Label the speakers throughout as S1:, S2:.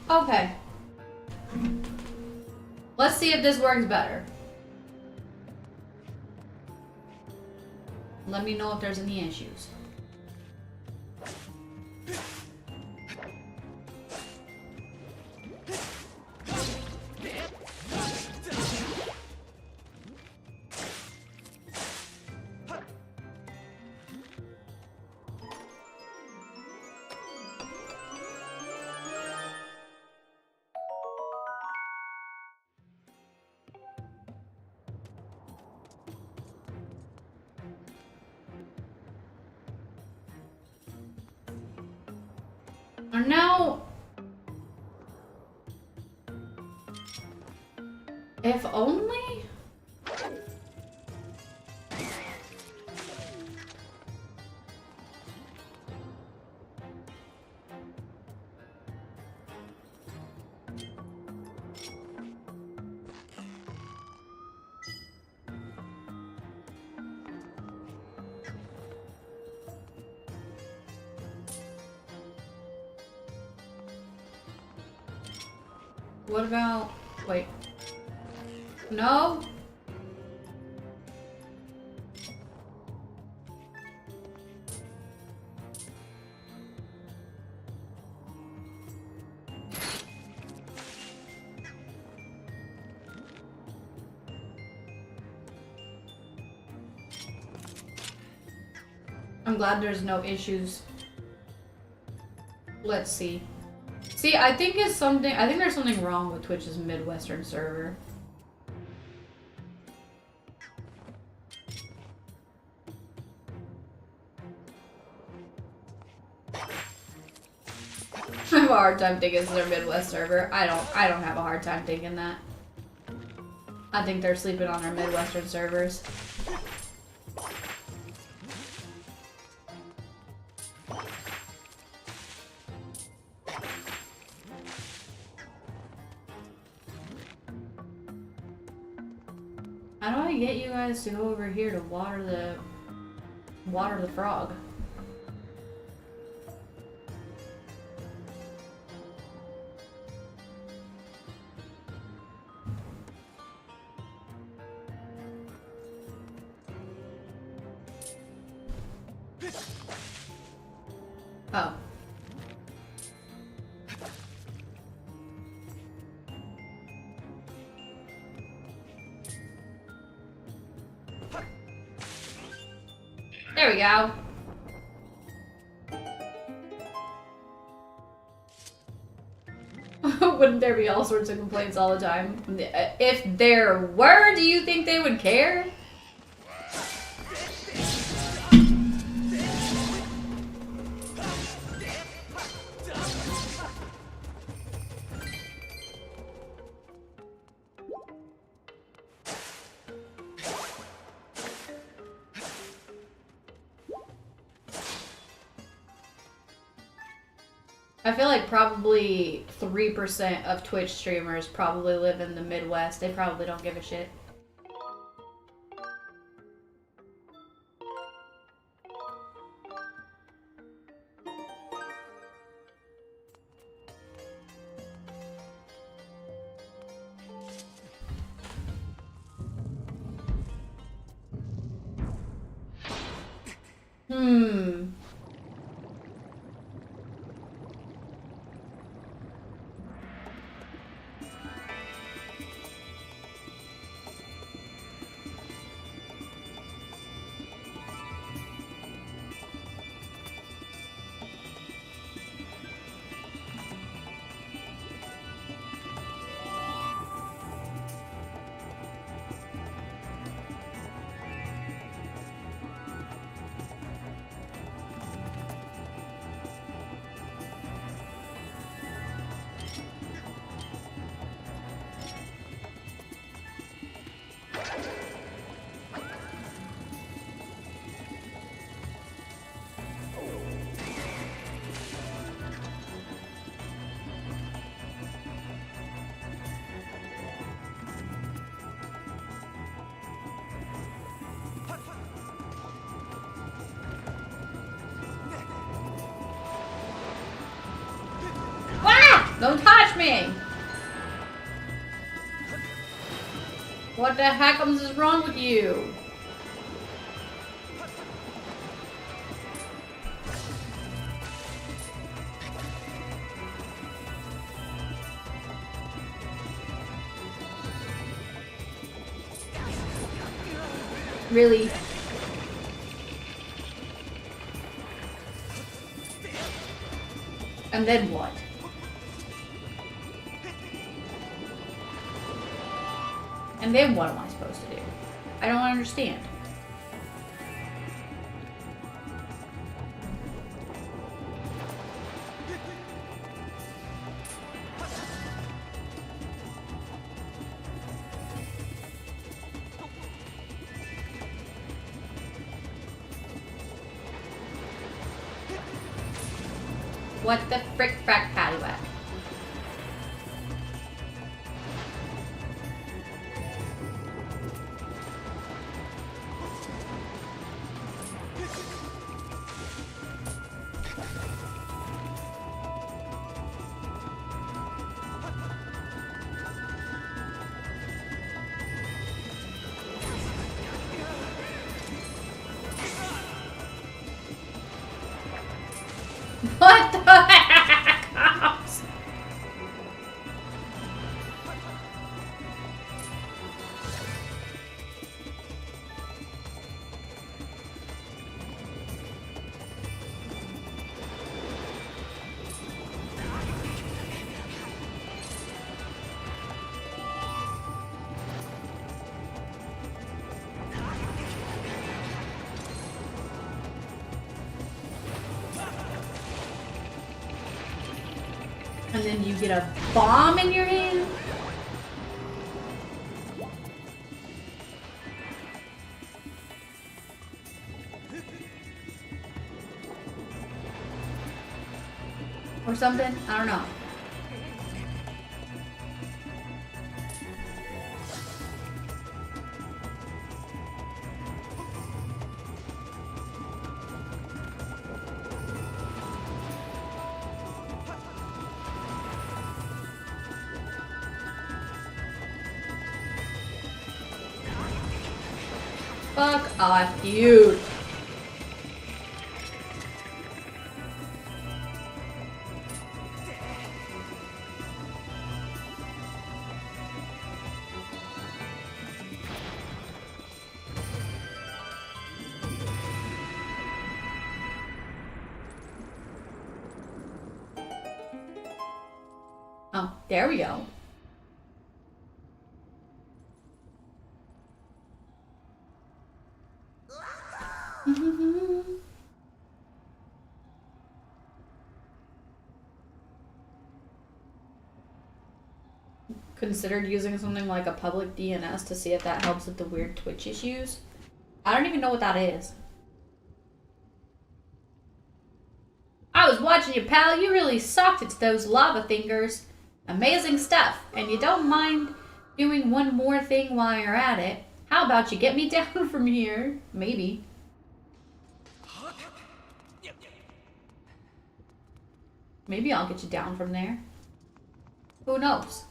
S1: Okay. Let's see if this works better. Let me know if there's any issues. And now, if only? What about, wait, no? I'm glad there's no issues. Let's see. See, I think there's something wrong with Twitch's Midwestern server. I have a hard time thinking it's their Midwest server. I don't have a hard time thinking that. I think they're sleeping on their Midwestern servers. How do I get you guys to go over here to water the frog? Oh. There we go. Wouldn't there be all sorts of complaints all the time? If there were, do you think they would care? I feel like probably 3% of Twitch streamers probably live in the Midwest. They probably don't give a shit. Don't touch me! What the heckums is wrong with you? Really? And then what? And then what am I supposed to do? I don't understand. What the frick frack paddywhack? What the heck? And then you get a bomb in your hand? Or something? I don't know. Fuck off, dude. Oh, there we go. Considered using something like a public DNS to see if that helps with the weird Twitch issues. I don't even know what that is. I was watching you, pal. You really sucked at those lava fingers. Amazing stuff. And you don't mind doing one more thing while you're at it. How about you get me down from here? Maybe. Maybe I'll get you down from there. Who knows?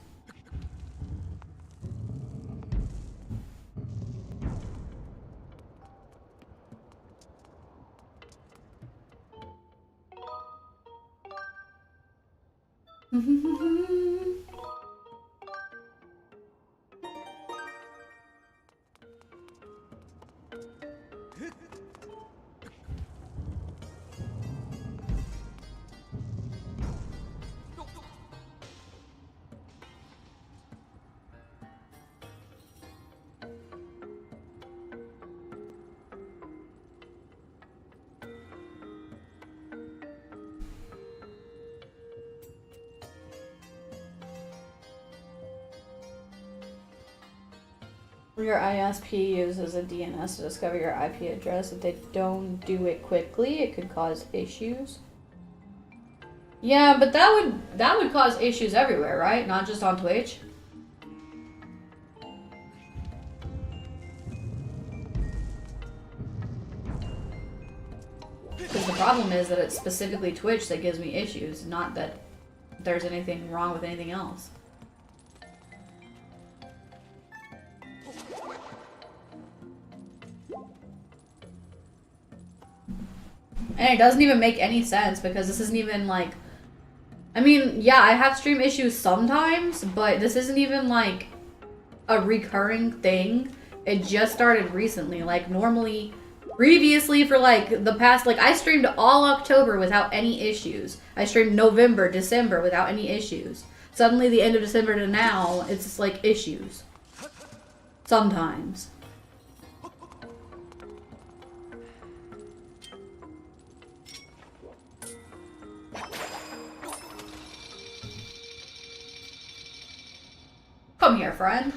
S1: Your ISP uses a DNS to discover your IP address. If they don't do it quickly, it could cause issues. Yeah, but that would cause issues everywhere, right? Not just on Twitch. Because the problem is that it's specifically Twitch that gives me issues, not that there's anything wrong with anything else. And it doesn't even make any sense because this isn't even like... I mean, yeah, I have stream issues sometimes, but this isn't even like a recurring thing. It just started recently. Like, normally, previously for like the past... Like, I streamed all October without any issues. I streamed November, December without any issues. Suddenly, the end of December to now, it's just like issues. Sometimes. Come here, friend.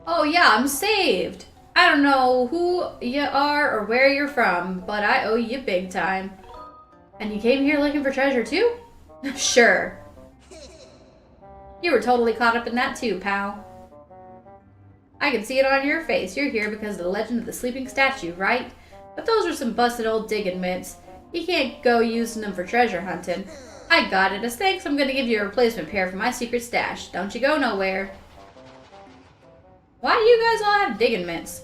S1: Oh yeah, I'm saved. I don't know who you are or where you're from, but I owe you big time. And you came here looking for treasure too? Sure. You were totally caught up in that too, pal. I can see it on your face. You're here because of the legend of the sleeping statue, right? But those are some busted old digging mitts. You can't go using them for treasure hunting. I got it. As thanks, I'm gonna give you a replacement pair for my secret stash. Don't you go nowhere. Why do you guys all have digging mitts?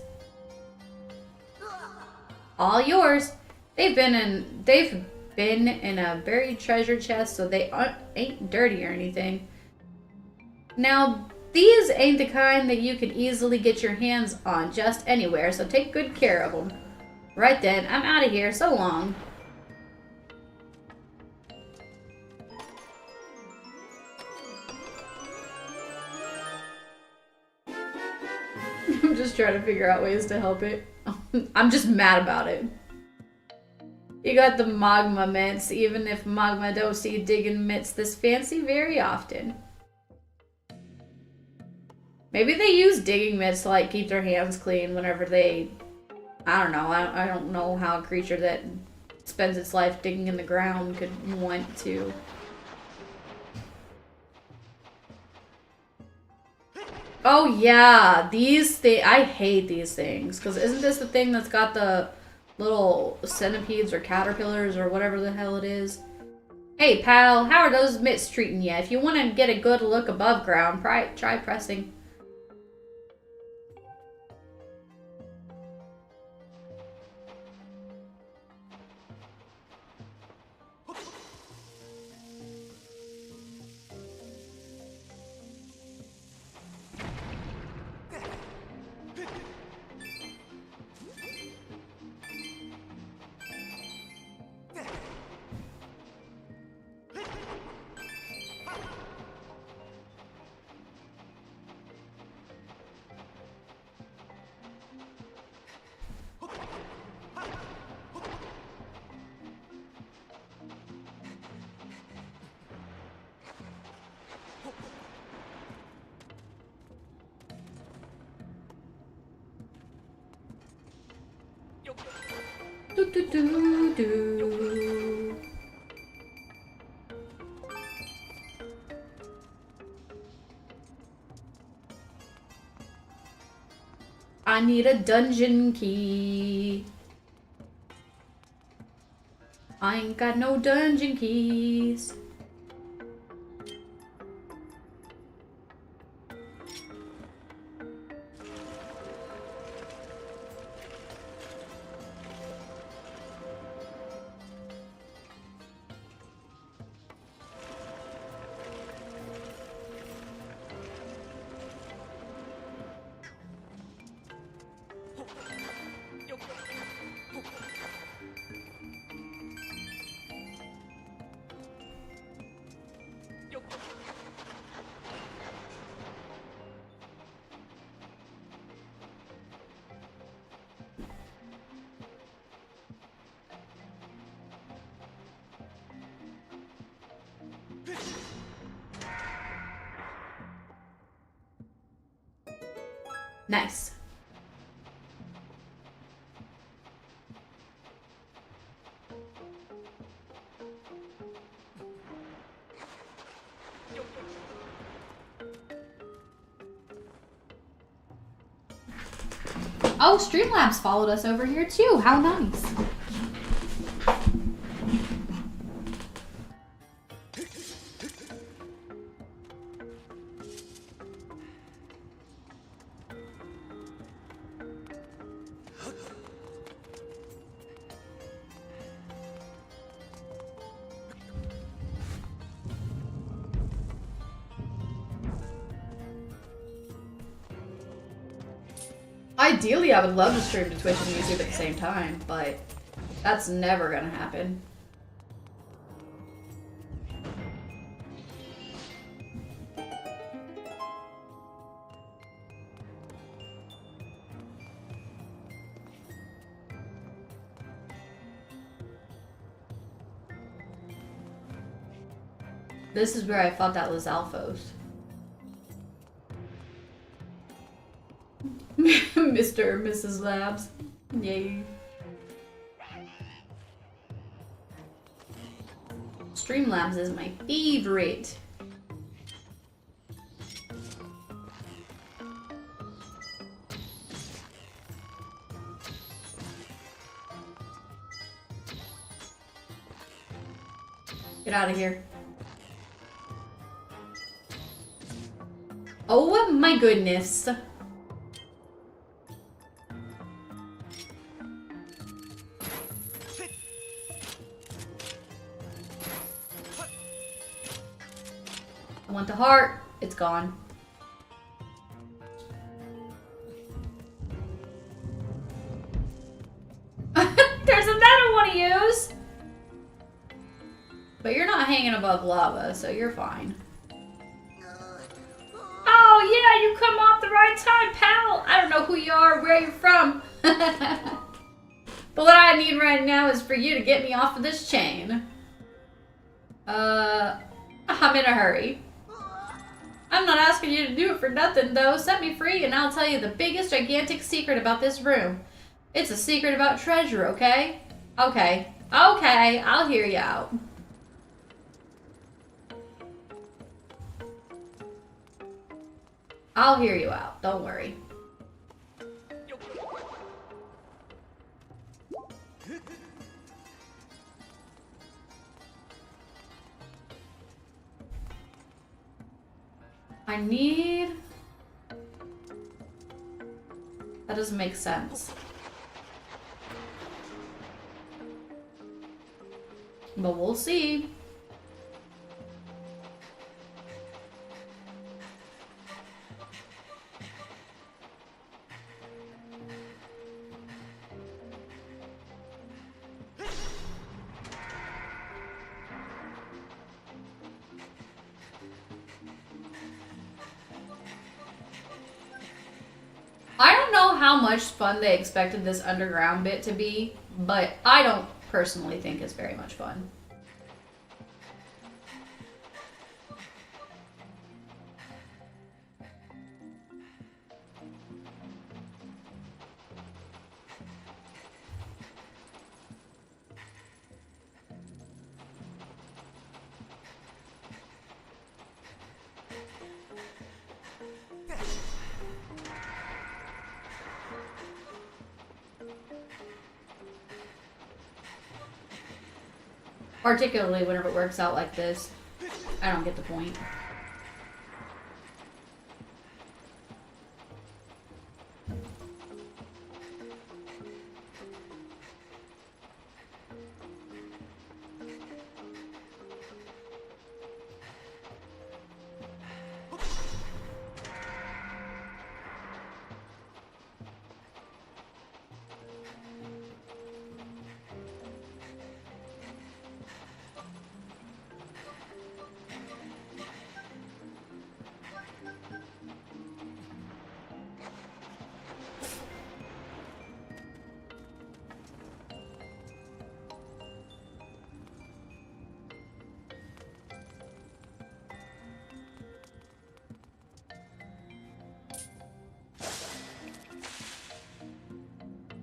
S1: All yours. They've been in a buried treasure chest, so they ain't dirty or anything. Now, these ain't the kind that you can easily get your hands on just anywhere, so take good care of them. Right then, I'm out of here. So long. I'm just trying to figure out ways to help it. I'm just mad about it. You got the magma mitts, even if magma don't see digging mitts this fancy very often. Maybe they use digging mitts to like keep their hands clean whenever they... I don't know. I don't know how a creature that spends its life digging in the ground could want to. Oh yeah, these things. I hate these things. Because isn't this the thing that's got the little centipedes or caterpillars or whatever the hell it is? Hey pal, how are those mitts treating you? If you want to get a good look above ground, try pressing. Do. I need a dungeon key. I ain't got no dungeon keys. Nice. Oh, Streamlabs followed us over here too. How nice. Ideally, I would love to stream to Twitch and YouTube at the same time, but that's never gonna happen. This is where I fought that Lizalfos. Mr. or Mrs. Labs. Yay. Streamlabs is my favorite. Get out of here. Oh my goodness. I want the heart. It's gone. There's another one to use. But you're not hanging above lava, so you're fine. Oh yeah, you come off the right time, pal. I don't know who you are, where you're from. But what I need right now is for you to get me off of this chain. I'm in a hurry. I'm not asking you to do it for nothing, though. Set me free, and I'll tell you the biggest, gigantic secret about this room. It's a secret about treasure, okay? Okay. Okay, I'll hear you out. I'll hear you out. Don't worry. I need... That doesn't make sense. But we'll see. I don't know how much fun they expected this underground bit to be, but I don't personally think it's very much fun. Particularly whenever it works out like this. I don't get the point.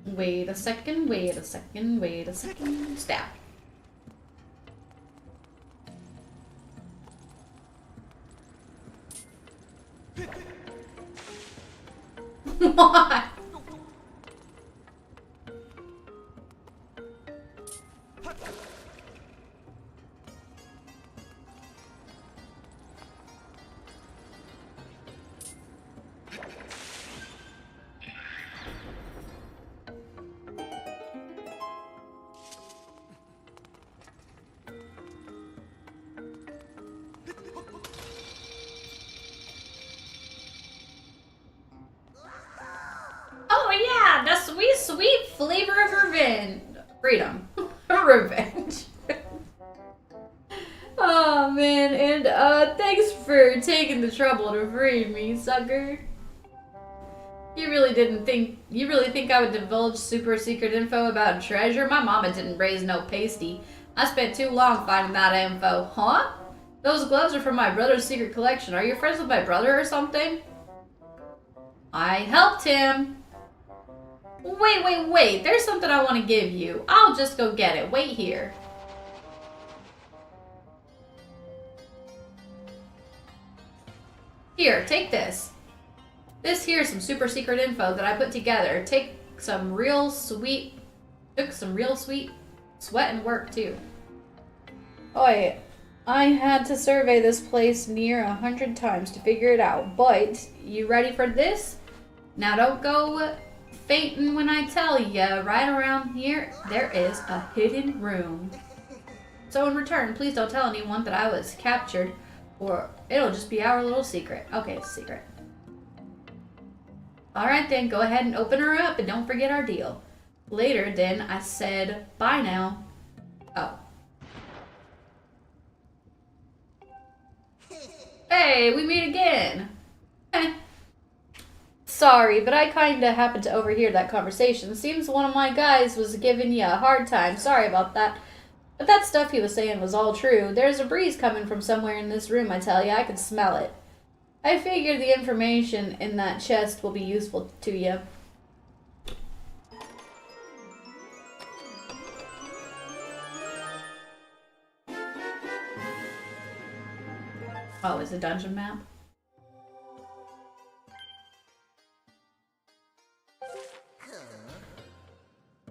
S1: Wait a second, wait a second, wait a second. Stab. What? sweet, sweet flavor of revenge. Freedom. Revenge. Oh man, and thanks for taking the trouble to free me, sucker. You really think I would divulge super secret info about treasure? My mama didn't raise no pasty. I spent too long finding that info. Huh? Those gloves are from my brother's secret collection. Are you friends with my brother or something? I helped him. Wait. There's something I want to give you. I'll just go get it. Wait here. Here, take this. This here's some super secret info that I put together. Took some real sweet sweat and work too. Oi, I had to survey this place near 100 times to figure it out, but you ready for this? Now don't go fainting when I tell ya. Right around here, there is a hidden room. So in return, please don't tell anyone that I was captured, or it'll just be our little secret. Okay, it's a secret. Alright then, go ahead and open her up and don't forget our deal. Later then, I said, bye now. Oh. Hey, we meet again. Sorry, but I kinda happened to overhear that conversation. Seems one of my guys was giving you a hard time. Sorry about that. But that stuff he was saying was all true. There's a breeze coming from somewhere in this room, I tell you. I can smell it. I figure the information in that chest will be useful to you. Oh, it's a dungeon map?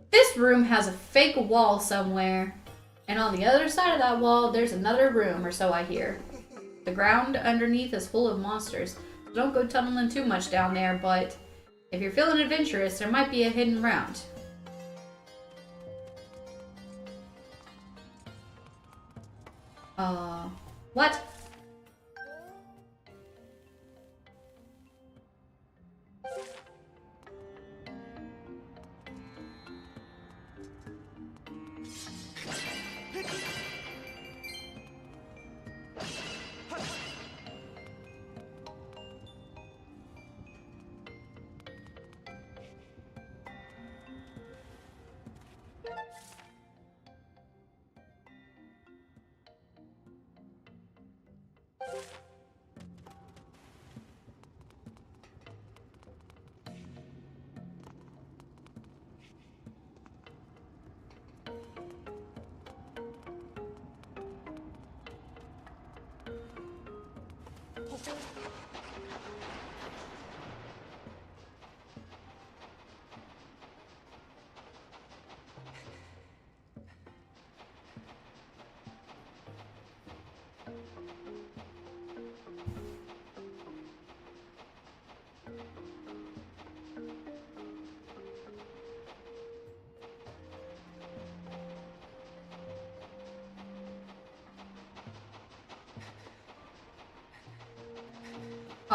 S1: This room has a fake wall somewhere. And on the other side of that wall, there's another room, or so I hear. The ground underneath is full of monsters. So don't go tunneling too much down there, but if you're feeling adventurous, there might be a hidden round. What?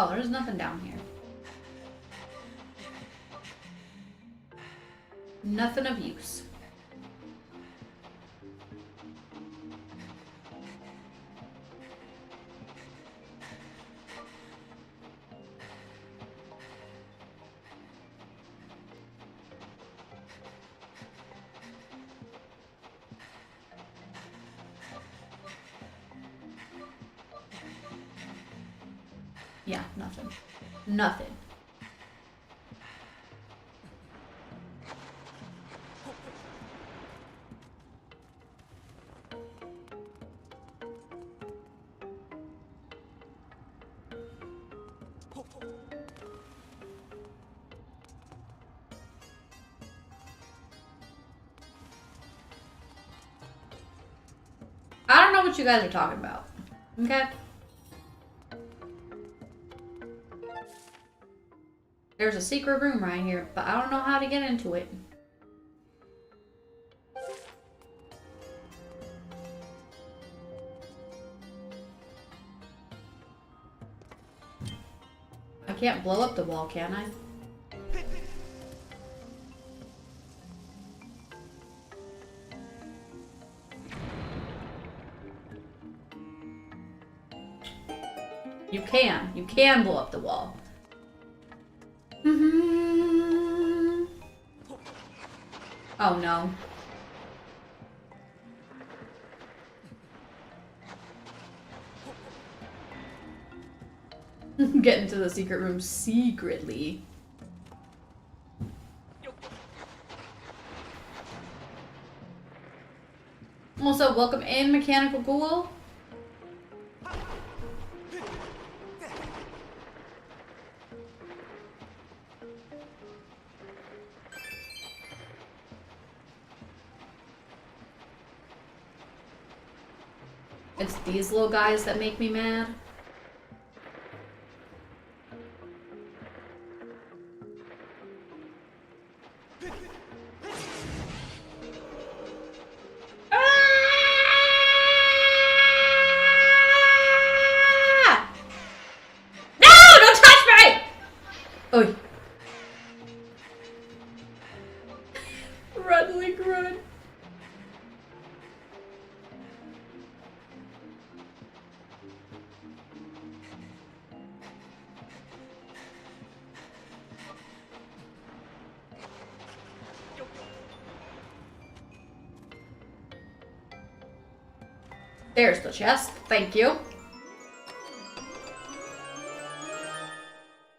S1: Oh, there's nothing down here. Nothing of use. Yeah, nothing. Nothing. I don't know what you guys are talking about. Okay? There's a secret room right here, but I don't know how to get into it. I can't blow up the wall, can I? You can. You can blow up the wall. Oh no. Get into the secret room secretly. Also, welcome in, Mechanical Ghoul. It's these little guys that make me mad. Oh. Run, Link, run. There's the chest. Thank you.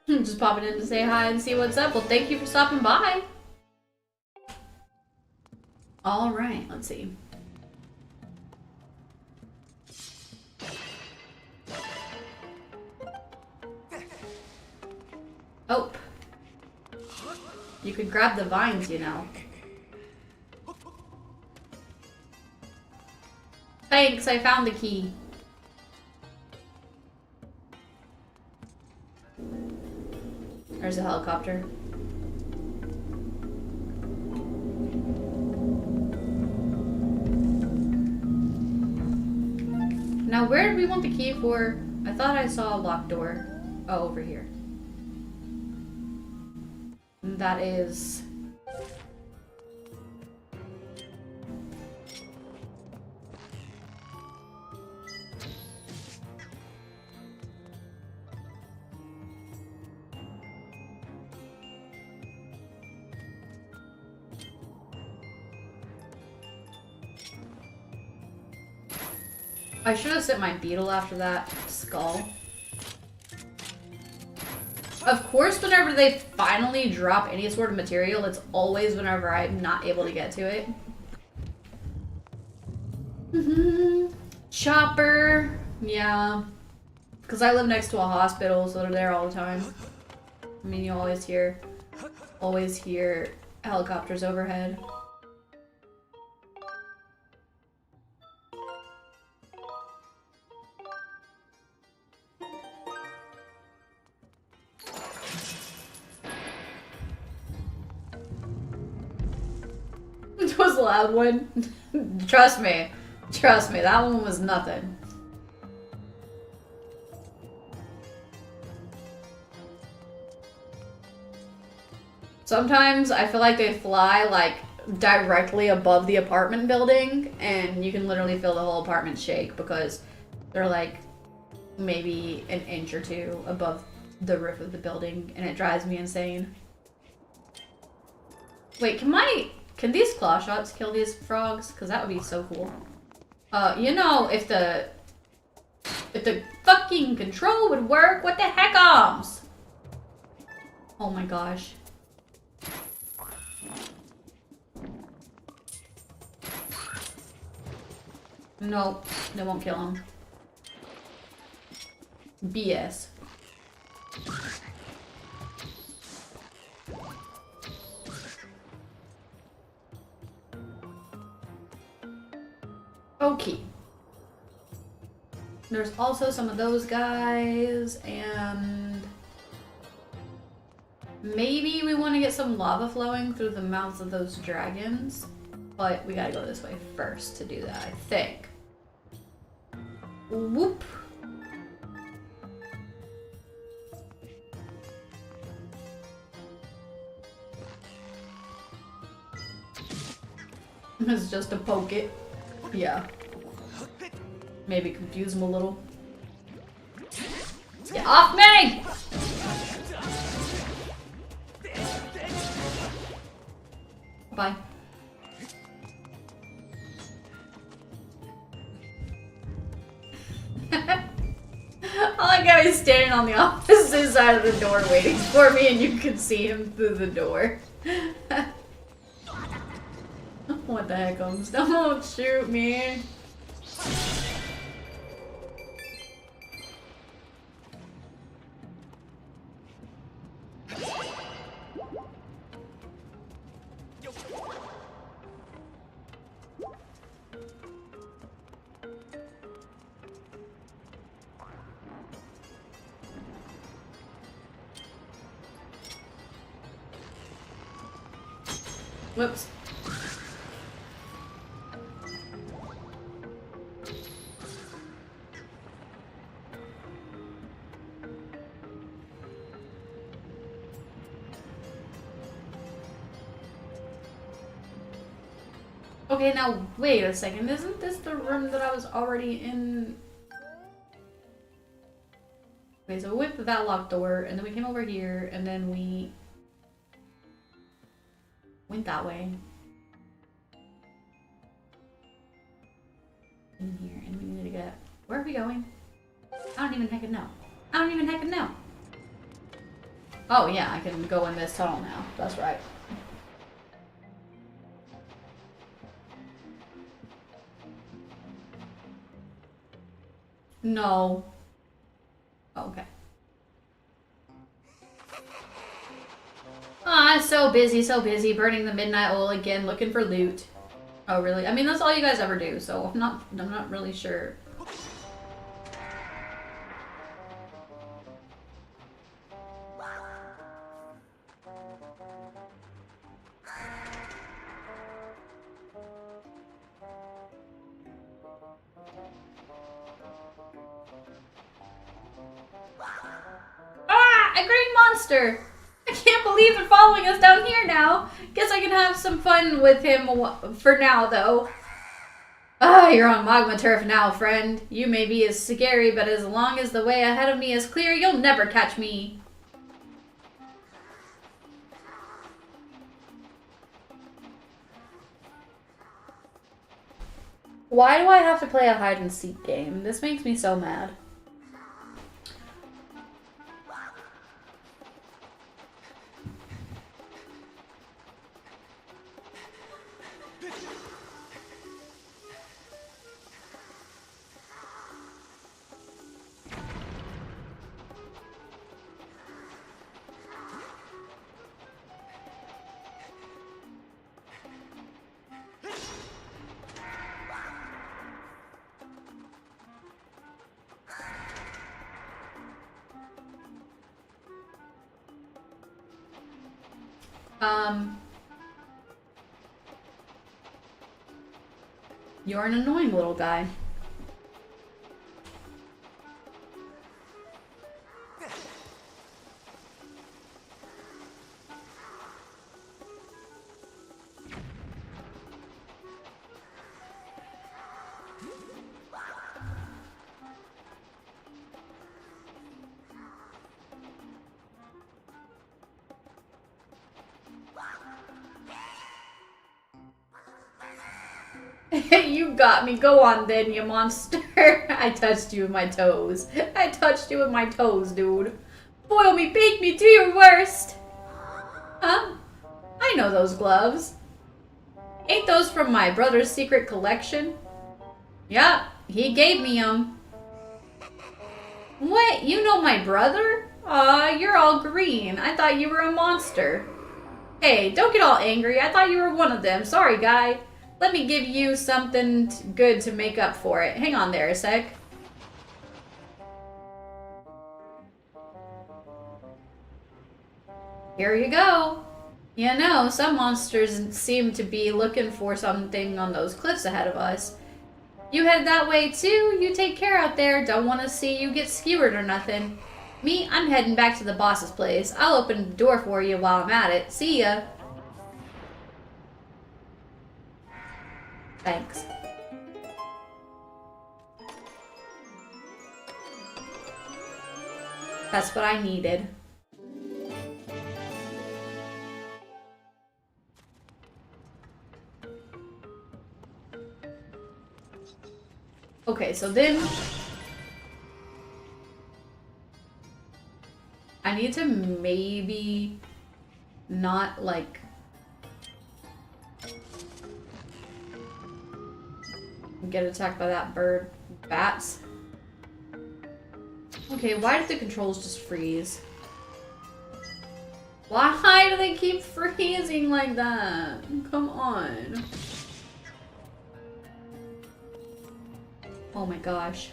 S1: Just popping in to say hi and see what's up. Well, thank you for stopping by. All right, let's see. Oh. You could grab the vines, you know. Thanks, I found the key. There's a helicopter. Now, where did we want the key for? I thought I saw a locked door. Oh, over here. And that is... I should have sent my beetle after that skull. Of course, whenever they finally drop any sort of material, it's always whenever I'm not able to get to it. Chopper. Yeah. Because I live next to a hospital, so they're there all the time. I mean, you always hear helicopters overhead. It was a loud one. Trust me. Trust me, that one was nothing. Sometimes I feel like they fly like directly above the apartment building and you can literally feel the whole apartment shake because they're like maybe an inch or two above the roof of the building and it drives me insane. Wait, can these claw shots kill these frogs? Because that would be so cool. You know, if the fucking control would work, what the heck, arms? Oh my gosh. Nope, they won't kill him. BS. Okay. There's also some of those guys, and maybe we want to get some lava flowing through the mouths of those dragons, but we gotta go this way first to do that, I think. Whoop. It's just a poke it. Yeah. Maybe confuse him a little. Get off me! Bye. I like how he's standing on the opposite side of the door waiting for me and you can see him through the door. What the heck, Holmes? Don't shoot me. Whoops. Okay, now wait a second. Isn't this the room that I was already in? Okay, so we went through that locked door, and then we came over here, and then we went that way. In here, and we need to get... Where are we going? I don't even heckin' know. I don't even heckin' know. Oh yeah, I can go in this tunnel now. That's right. No. Oh, okay. Ah, so busy, burning the midnight oil again, looking for loot. Oh, really? I mean, that's all you guys ever do, so I'm not really sure. Ah! A green monster! I can't believe they're following us down here now. Guess I can have some fun with him for now, though. Ah, you're on magma turf now, friend. You may be as scary, but as long as the way ahead of me is clear, you'll never catch me. Why do I have to play a hide-and-seek game? This makes me so mad. You're an annoying little guy. You got me. Go on then, you monster. I touched you with my toes. I touched you with my toes, dude. Boil me, bake me, do your worst. Huh? I know those gloves. Ain't those from my brother's secret collection? Yup, he gave me them. What? You know my brother? Aw, you're all green. I thought you were a monster. Hey, don't get all angry. I thought you were one of them. Sorry, guy. Let me give you something good to make up for it. Hang on there a sec. Here you go. You know, some monsters seem to be looking for something on those cliffs ahead of us. You head that way too? You take care out there. Don't want to see you get skewered or nothing. Me, I'm heading back to the boss's place. I'll open the door for you while I'm at it. See ya. Thanks. That's what I needed. Okay, so then I need to maybe not like get attacked by that bird. Bats. Okay, why did the controls just freeze? Why do they keep freezing like that? Come on. Oh my gosh.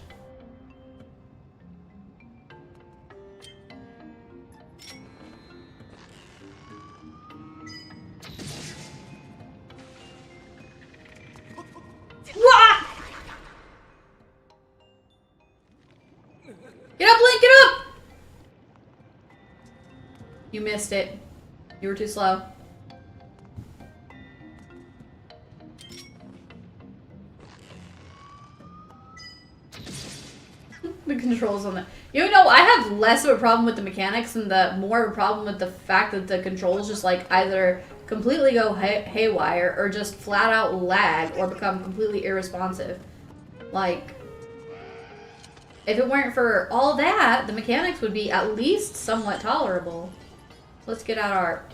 S1: Wah! Get up, Link, get up! You missed it. You were too slow. The controls on the... You know, I have less of a problem with the mechanics and more of a problem with the fact that the controls just like either completely go haywire or just flat out lag or become completely irresponsive. Like, if it weren't for all that, the mechanics would be at least somewhat tolerable. Let's get out our...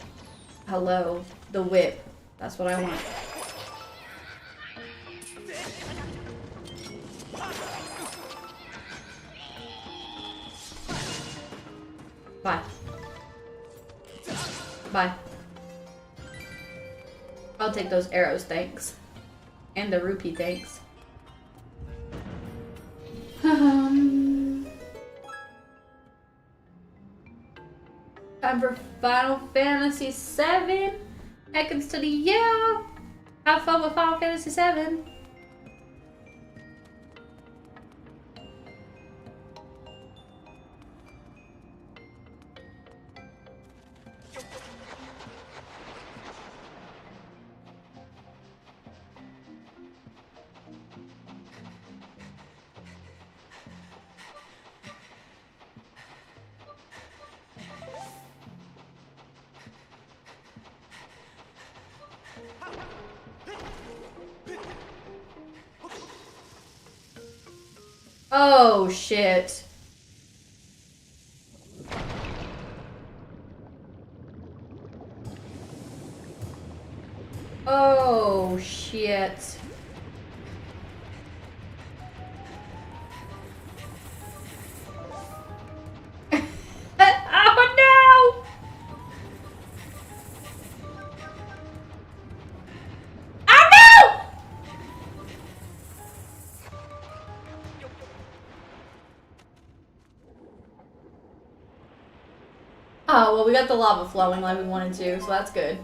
S1: Hello. The whip. That's what I want. Bye. Bye. I'll take those arrows, thanks. And the rupee, thanks. Time for Final Fantasy VII. Heckins to the yeah. Have fun with Final Fantasy VII. Oh, shit. Oh, shit. Oh, no! Oh, no! Oh, well, we got the lava flowing like we wanted to, so that's good.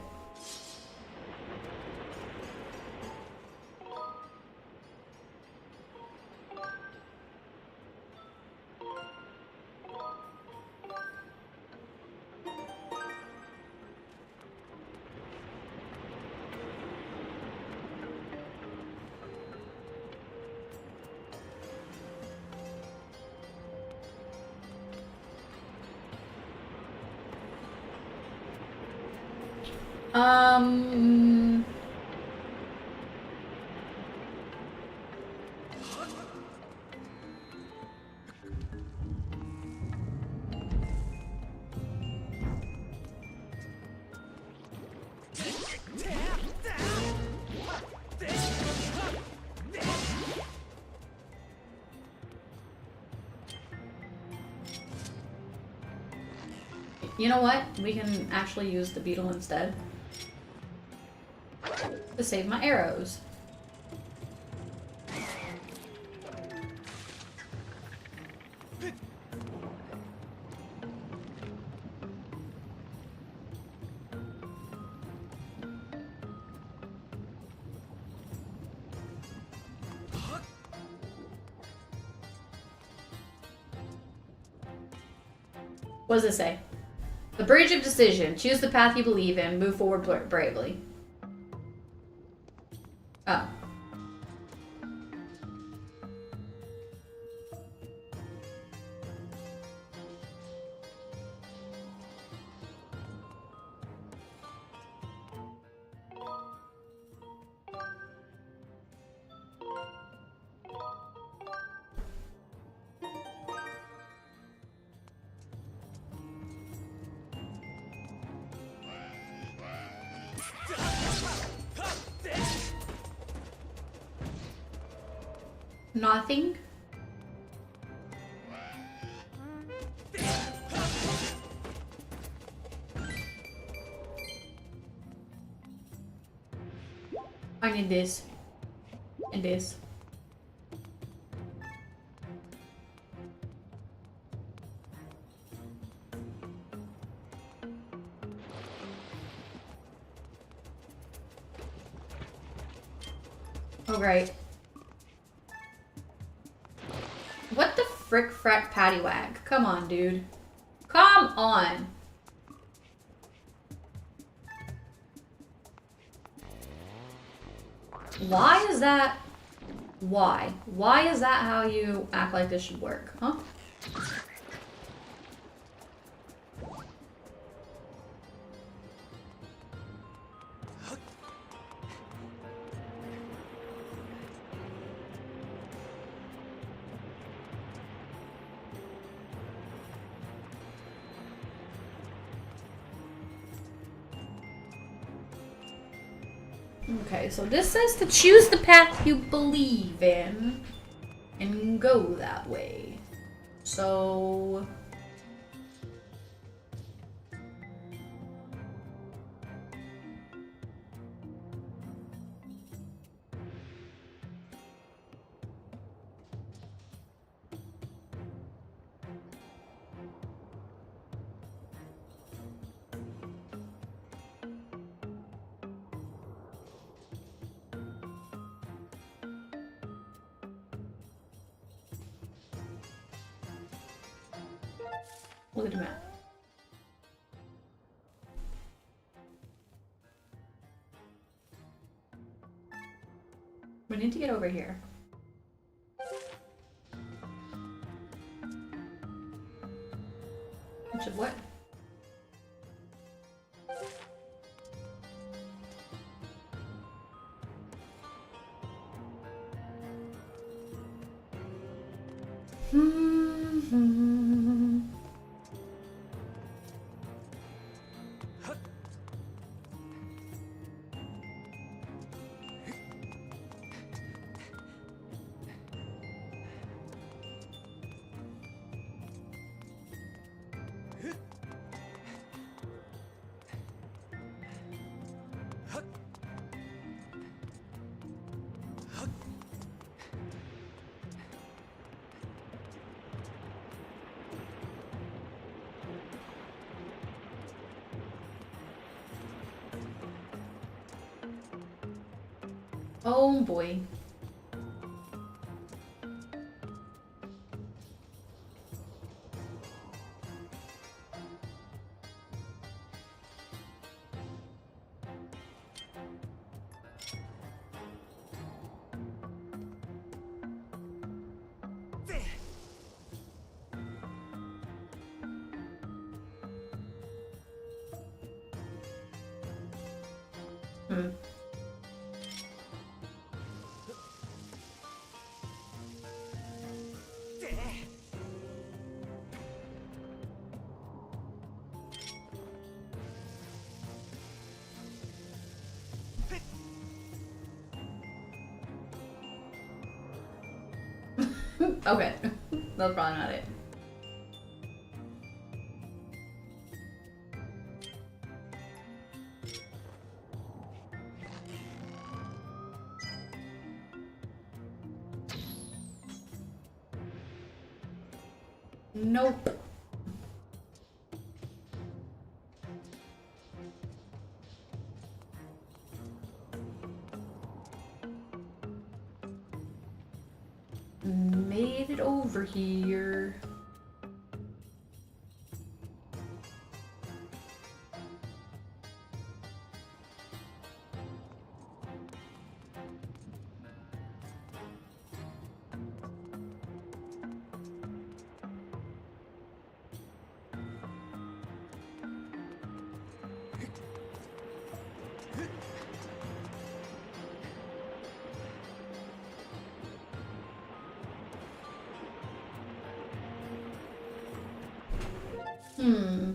S1: You know what? We can actually use the beetle instead. To save my arrows. What does it say? The Bridge of Decision. Choose the path you believe in. Move forward bravely. Oh. Nothing. I need this. And this. Oh, great. What the frick frack paddywag? Come on, dude. Come on. Why is that? Why? Why is that how you act like this should work, huh? Okay, so this says to choose the path you believe in and go that way. So... look at the map. We need to get over here. Which of what? Oh boy. Hmm. Okay. That's probably not it. Nope. Made it over here. Hmm.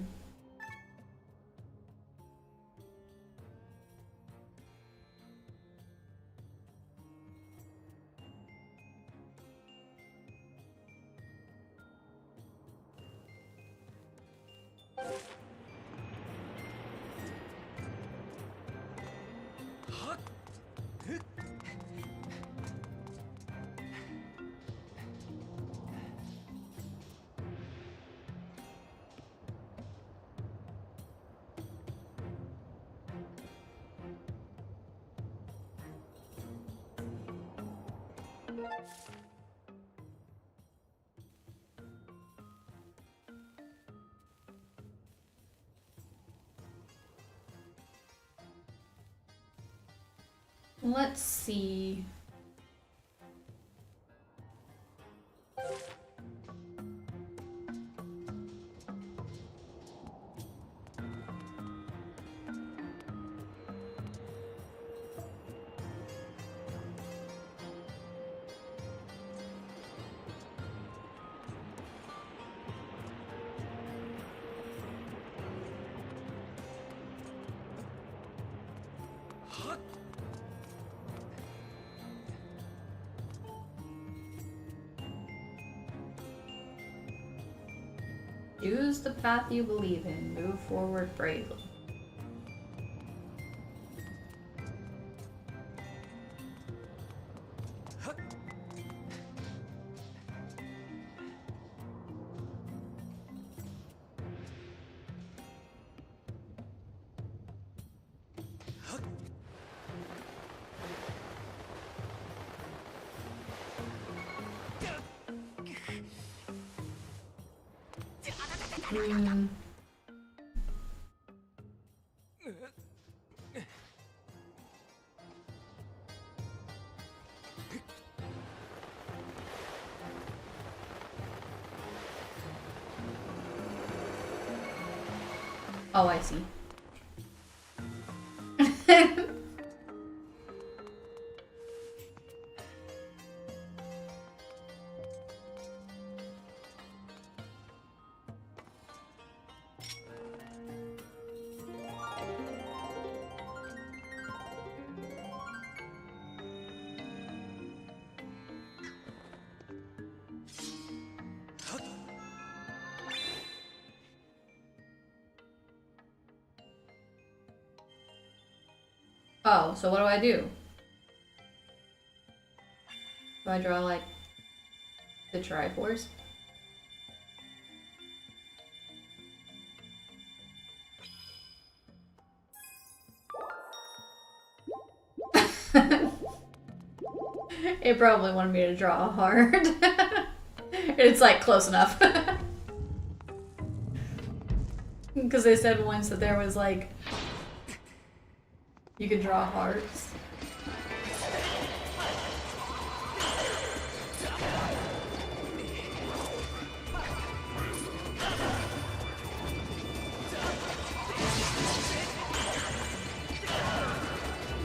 S1: Let's see. Choose the path you believe in. Move forward bravely. Oh, I see. Oh, so what do I do? Do I draw, like, the Triforce? It probably wanted me to draw hard. It's, like, close enough. Because they said once that there was, like, you could draw hearts.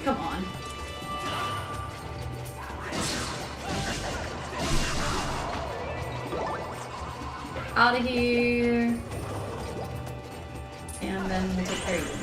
S1: Come on. Out of here. And then we'll take care of you.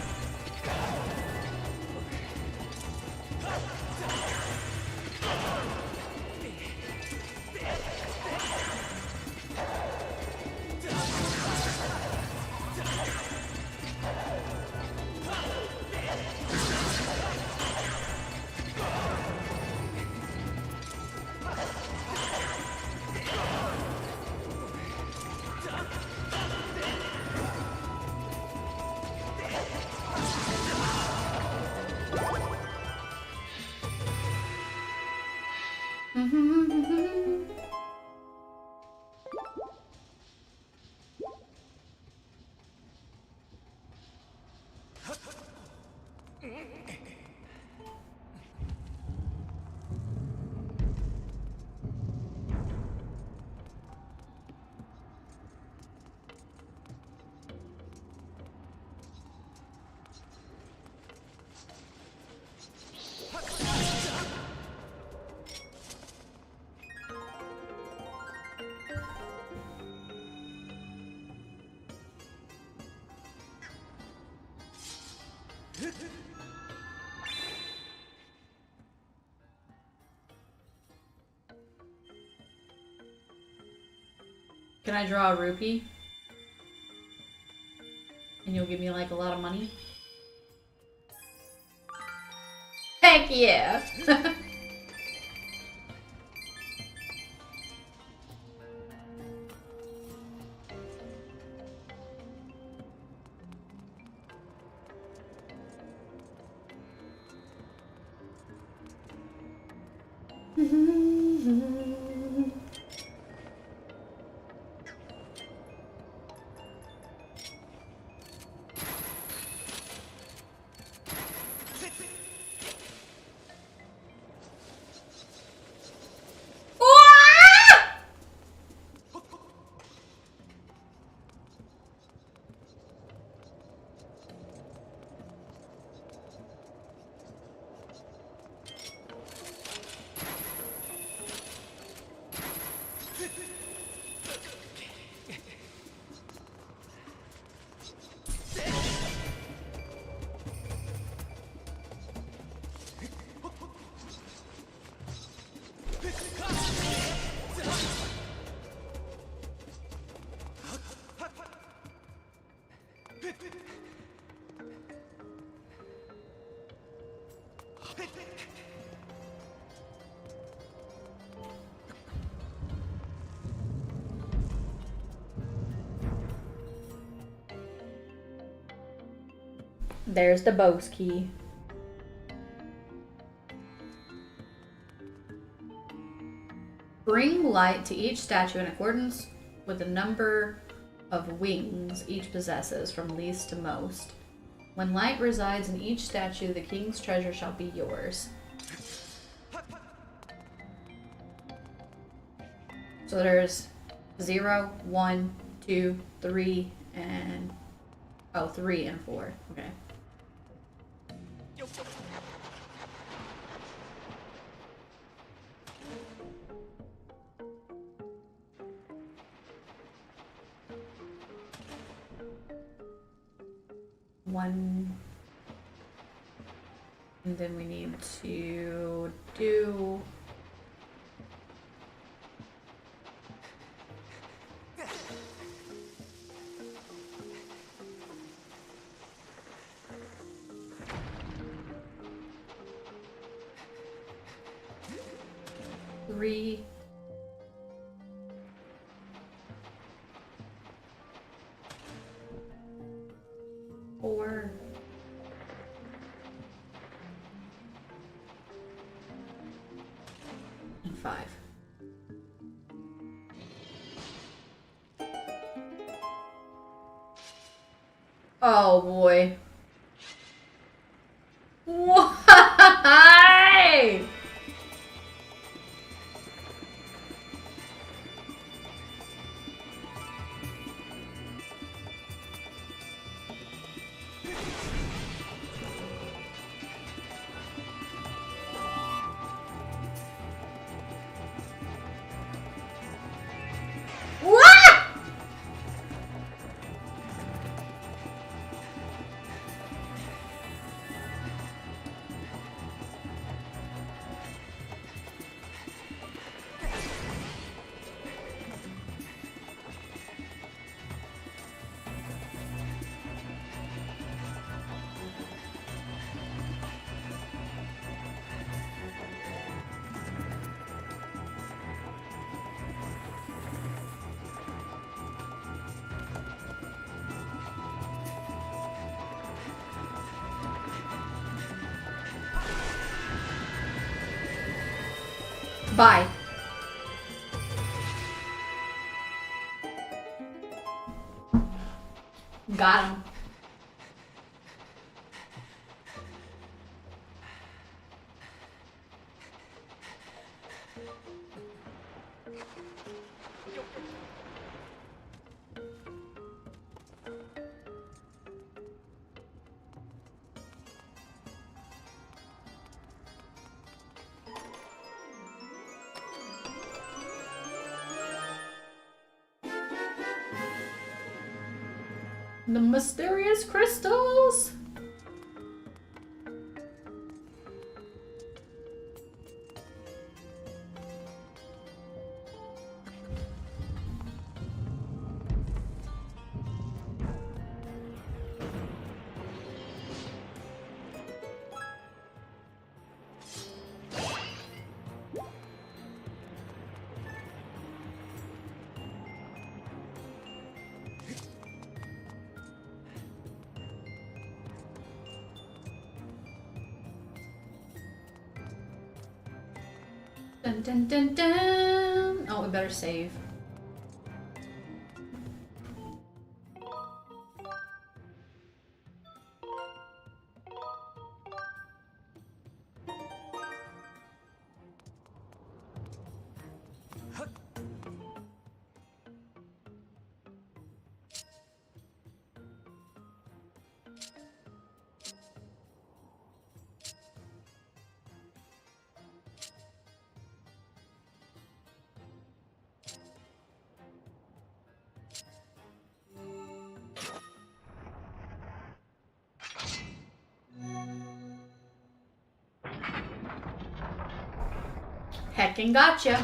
S1: Can I draw a rupee? And you'll give me like a lot of money? Heck yeah! There's the boss key. Bring light to each statue in accordance with the number of wings each possesses, from least to most. When light resides in each statue, the king's treasure shall be yours. So there's 0, 1, 2, 3, and... Oh, 3 and 4. Okay. One, and then we need to do three, four, and 5. Oh boy. Why? What? Bye. Got him. The mysterious crystals. Dun dun dun dun. Oh, we better save. Heckin' gotcha.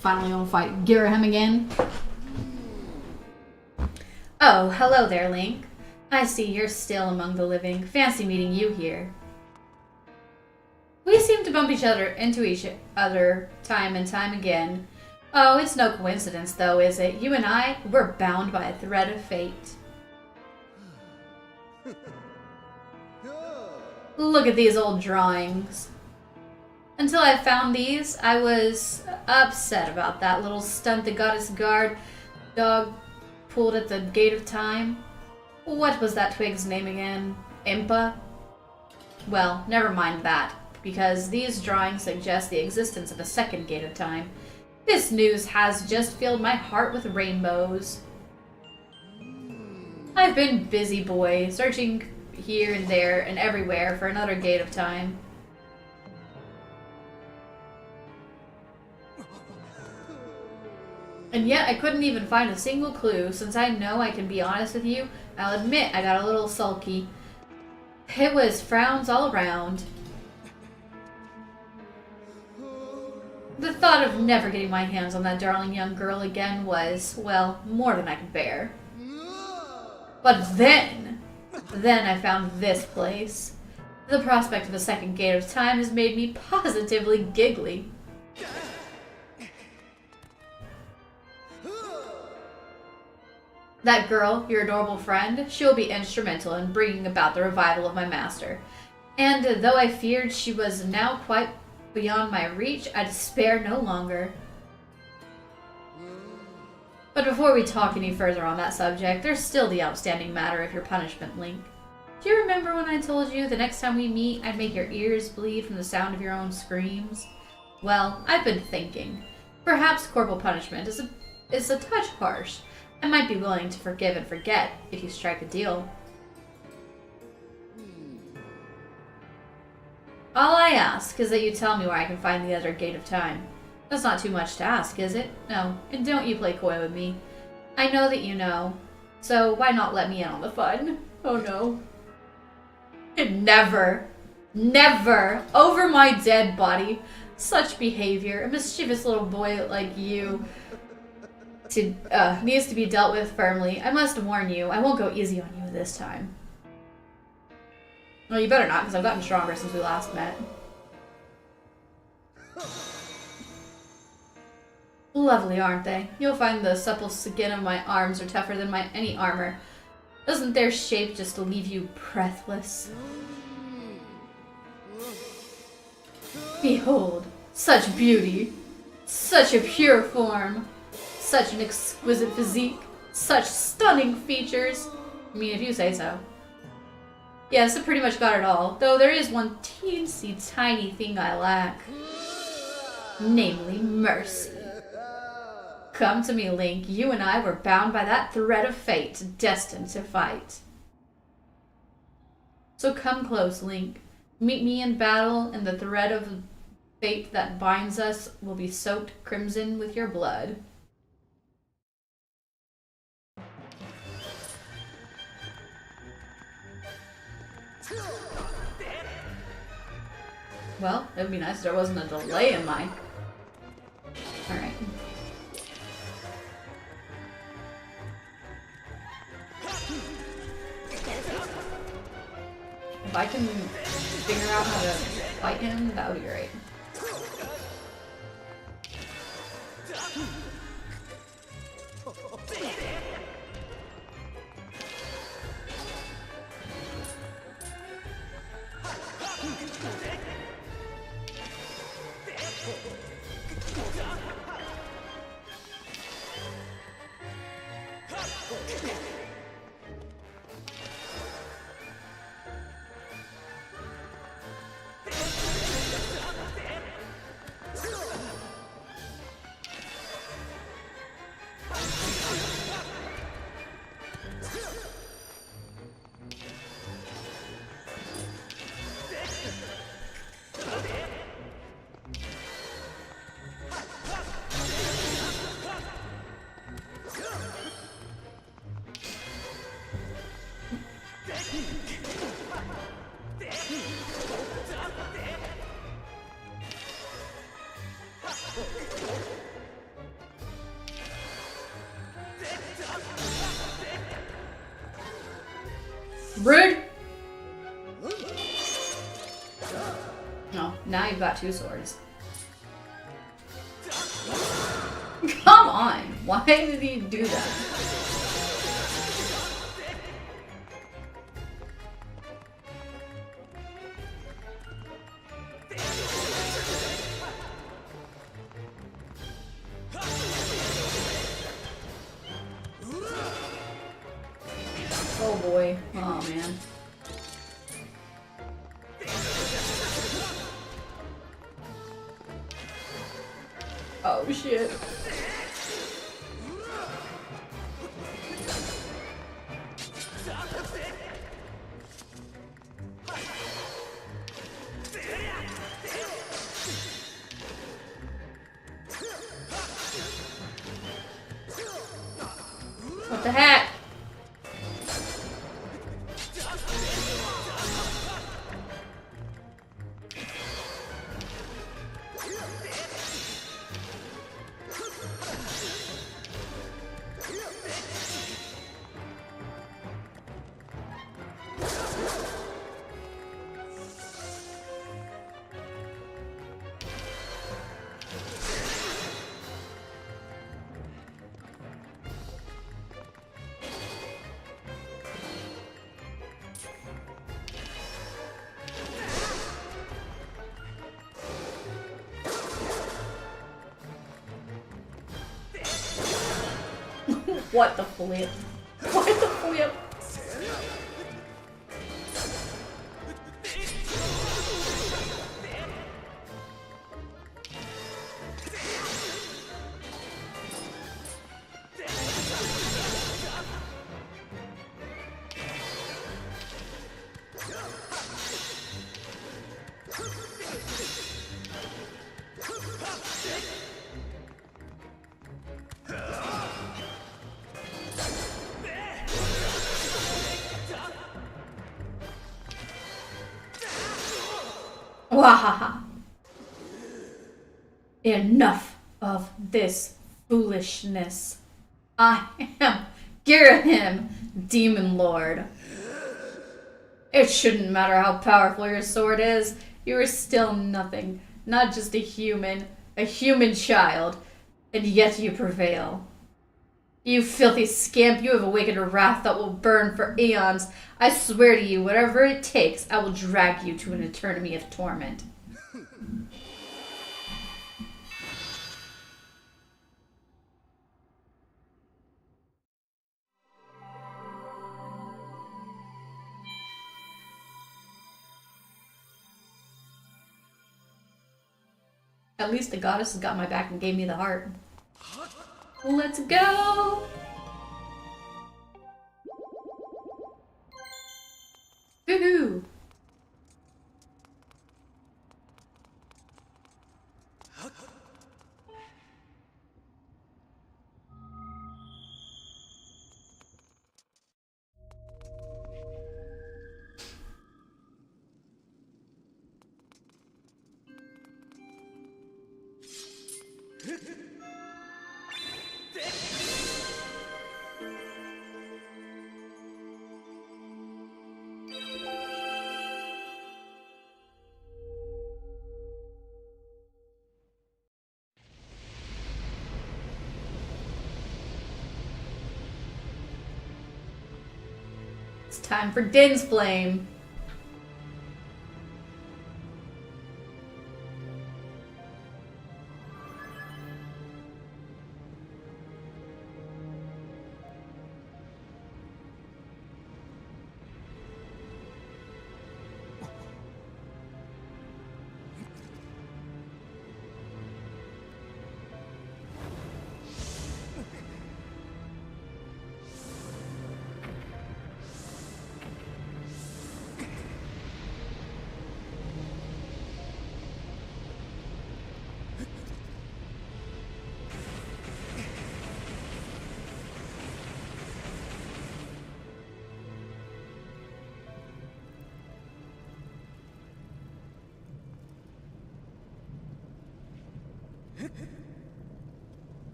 S1: Finally gonna fight Girahim again. Oh, hello there, Link. I see you're still among the living. Fancy meeting you here. We seem to bump into each other time and time again. Oh, it's no coincidence though, is it? You and I, we're bound by a thread of fate. Look at these old drawings. Until I found these, I was upset about that little stunt the Goddess Guard dog pulled at the Gate of Time. What was that twig's name again? Impa? Well, never mind that, because these drawings suggest the existence of a second Gate of Time. This news has just filled my heart with rainbows. I've been busy, boy, searching here and there and everywhere for another Gate of Time. And yet I couldn't even find a single clue. Since I know I can be honest with you, I'll admit I got a little sulky. It was frowns all around. The thought of never getting my hands on that darling young girl again was, well, more than I could bear. But then I found this place. The prospect of a second Gate of Time has made me positively giggly. That girl, your adorable friend, she'll be instrumental in bringing about the revival of my master. And though I feared she was now quite beyond my reach, I despair no longer. But before we talk any further on that subject, there's still the outstanding matter of your punishment, Link. Do you remember when I told you the next time we meet, I'd make your ears bleed from the sound of your own screams? Well, I've been thinking. Perhaps corporal punishment is a touch harsh. I might be willing to forgive and forget if you strike a deal. All I ask is that you tell me where I can find the other Gate of Time. That's not too much to ask, is it? No, and don't you play coy with me. I know that you know, so why not let me in on the fun? Oh no. Never, never, over my dead body. Such behavior, a mischievous little boy like you needs to be dealt with firmly. I must warn you, I won't go easy on you this time. Well, you better not, because I've gotten stronger since we last met. Lovely, aren't they? You'll find the supple skin of my arms are tougher than any armor. Doesn't their shape just leave you breathless? Behold, such beauty, such a pure form, such an exquisite physique, such stunning features. I mean, if you say so. Yes, I pretty much got it all, though there is one teensy tiny thing I lack. Namely, mercy. Come to me, Link. You and I were bound by that thread of fate, destined to fight. So come close, Link. Meet me in battle, and the thread of fate that binds us will be soaked crimson with your blood. Well, it would be nice if there wasn't a delay in mine. Alright. If I can figure out how to fight him, that would be great. Rude! No, now you've got two swords. Come on! Why did he do that? Oh boy. Oh man. Oh shit. What the heck? What the flip? What the flip? Wahaha. Enough of this foolishness. I am Girahim, Demon Lord. It shouldn't matter how powerful your sword is, you are still nothing. Not just a human child, and yet you prevail. You filthy scamp, you have awakened a wrath that will burn for eons. I swear to you, whatever it takes, I will drag you to an eternity of torment. At least the goddess has got my back and gave me the heart. Let's go! Woohoo! It's time for Din's Flame.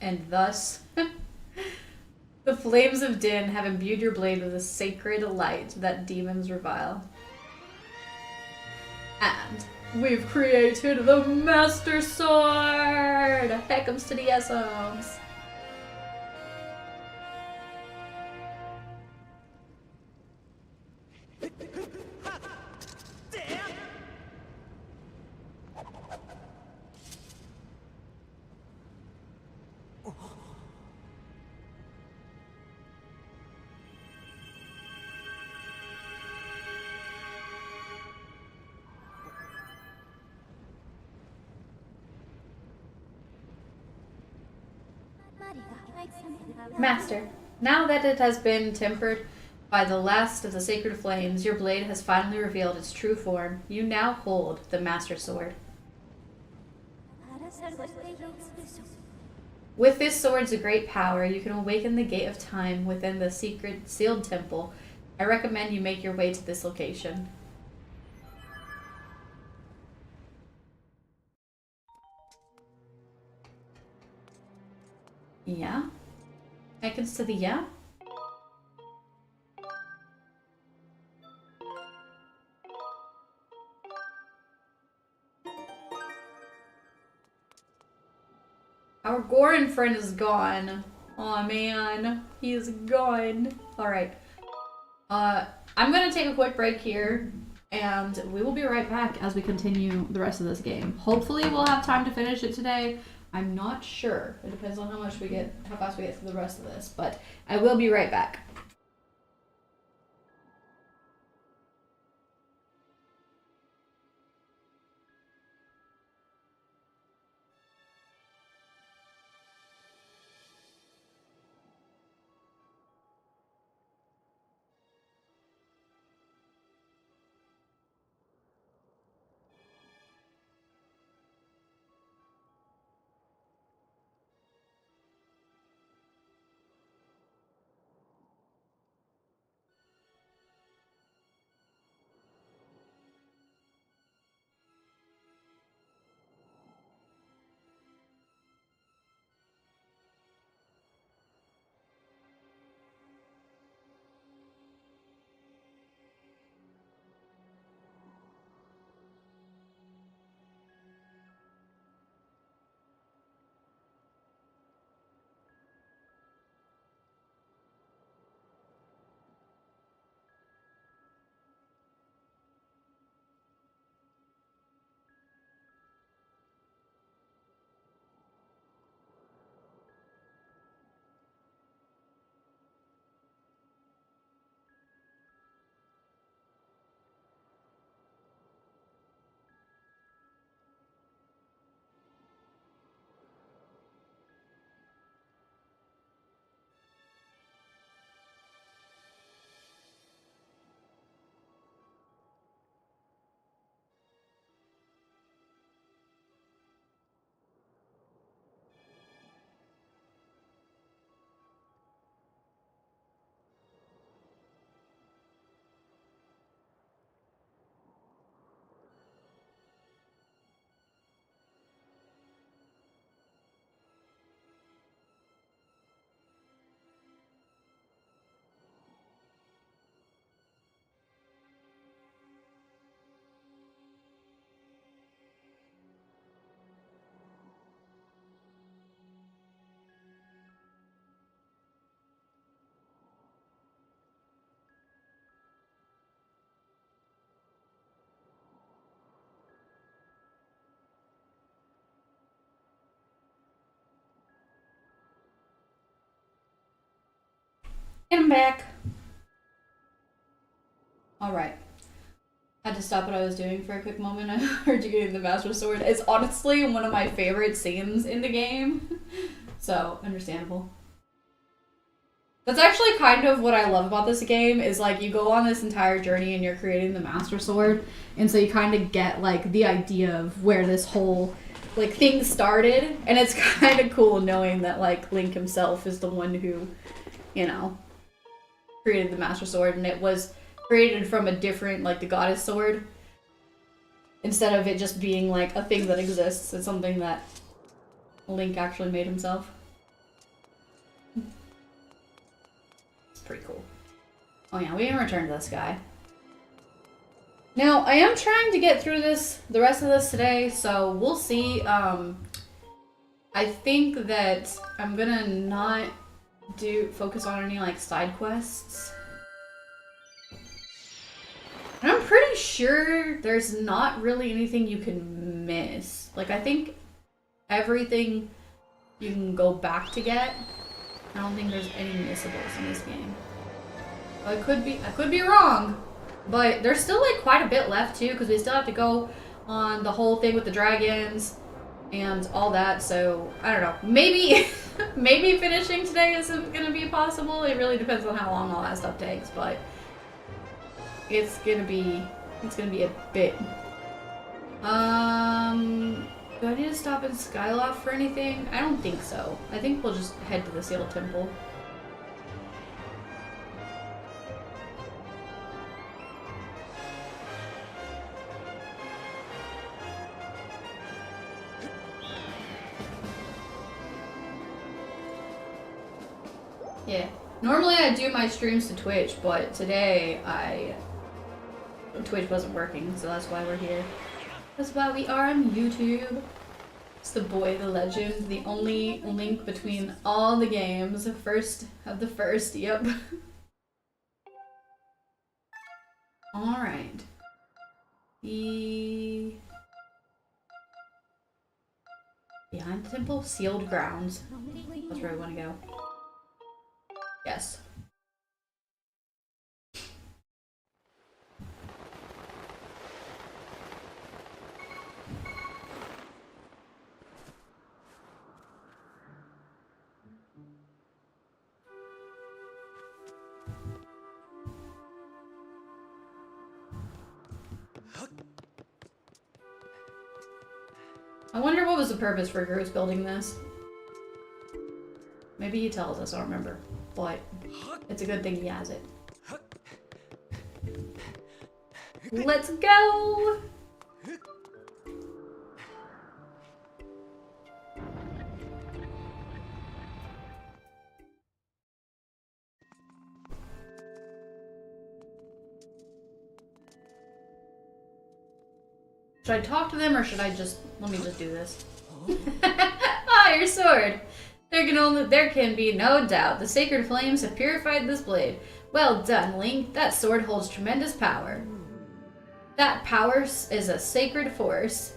S1: And thus, the flames of Din have imbued your blade with a sacred light that demons revile. And we've created the Master Sword! Heckums to the Essums! Master, now that it has been tempered by the last of the sacred flames, your blade has finally revealed its true form. You now hold the Master Sword. With this sword's great power, you can awaken the gate of time within the secret sealed temple. I recommend you make your way to this location. Yeah? Heckums to the yeah? Our Gorin friend is gone. Aw, man. He is gone. Alright. I'm gonna take a quick break here, and we will be right back as we continue the rest of this game. Hopefully we'll have time to finish it today. I'm not sure. It depends on how fast we get through the rest of this, but I will be right back. And I'm back. Alright. I had to stop what I was doing for a quick moment. I heard you getting the Master Sword. It's honestly one of my favorite scenes in the game. So, understandable. That's actually kind of what I love about this game, is like you go on this entire journey and you're creating the Master Sword, and so you kind of get like the idea of where this whole like thing started, and it's kind of cool knowing that like Link himself is the one who, you know, created the Master Sword, and it was created from a different, like the Goddess Sword. Instead of it just being like a thing that exists, it's something that Link actually made himself. Pretty cool. Oh yeah, we can return to this guy. Now, I am trying to get through the rest of this today, so we'll see. I think that I'm gonna not focus on any like side quests. And I'm pretty sure there's not really anything you can miss. Like, I think everything you can go back to get. I don't think there's any missables in this game. I could be wrong, but there's still like quite a bit left too, because we still have to go on the whole thing with the dragons and all that. So I don't know. Maybe maybe finishing today isn't gonna be possible. It really depends on how long all that stuff takes, but it's gonna be a bit. Do I need to stop in Skyloft for anything? I don't think so. I think we'll just head to the Sealed Temple. Yeah. Normally I do my streams to Twitch, but today Twitch wasn't working, so that's why we're here. That's why we are on YouTube. It's the boy, the legend, the only link between all the games. First of the first, yep. Alright. Behind the temple, sealed grounds. That's where we want to go. Yes. I wonder what was the purpose for Groose building this. Maybe he tells us, I don't remember. But it's a good thing he has it. Let's go! Should I talk to them, or should I just... Let me just do this. Ah, your sword! There can be no doubt. The sacred flames have purified this blade. Well done, Link. That sword holds tremendous power. That power is a sacred force.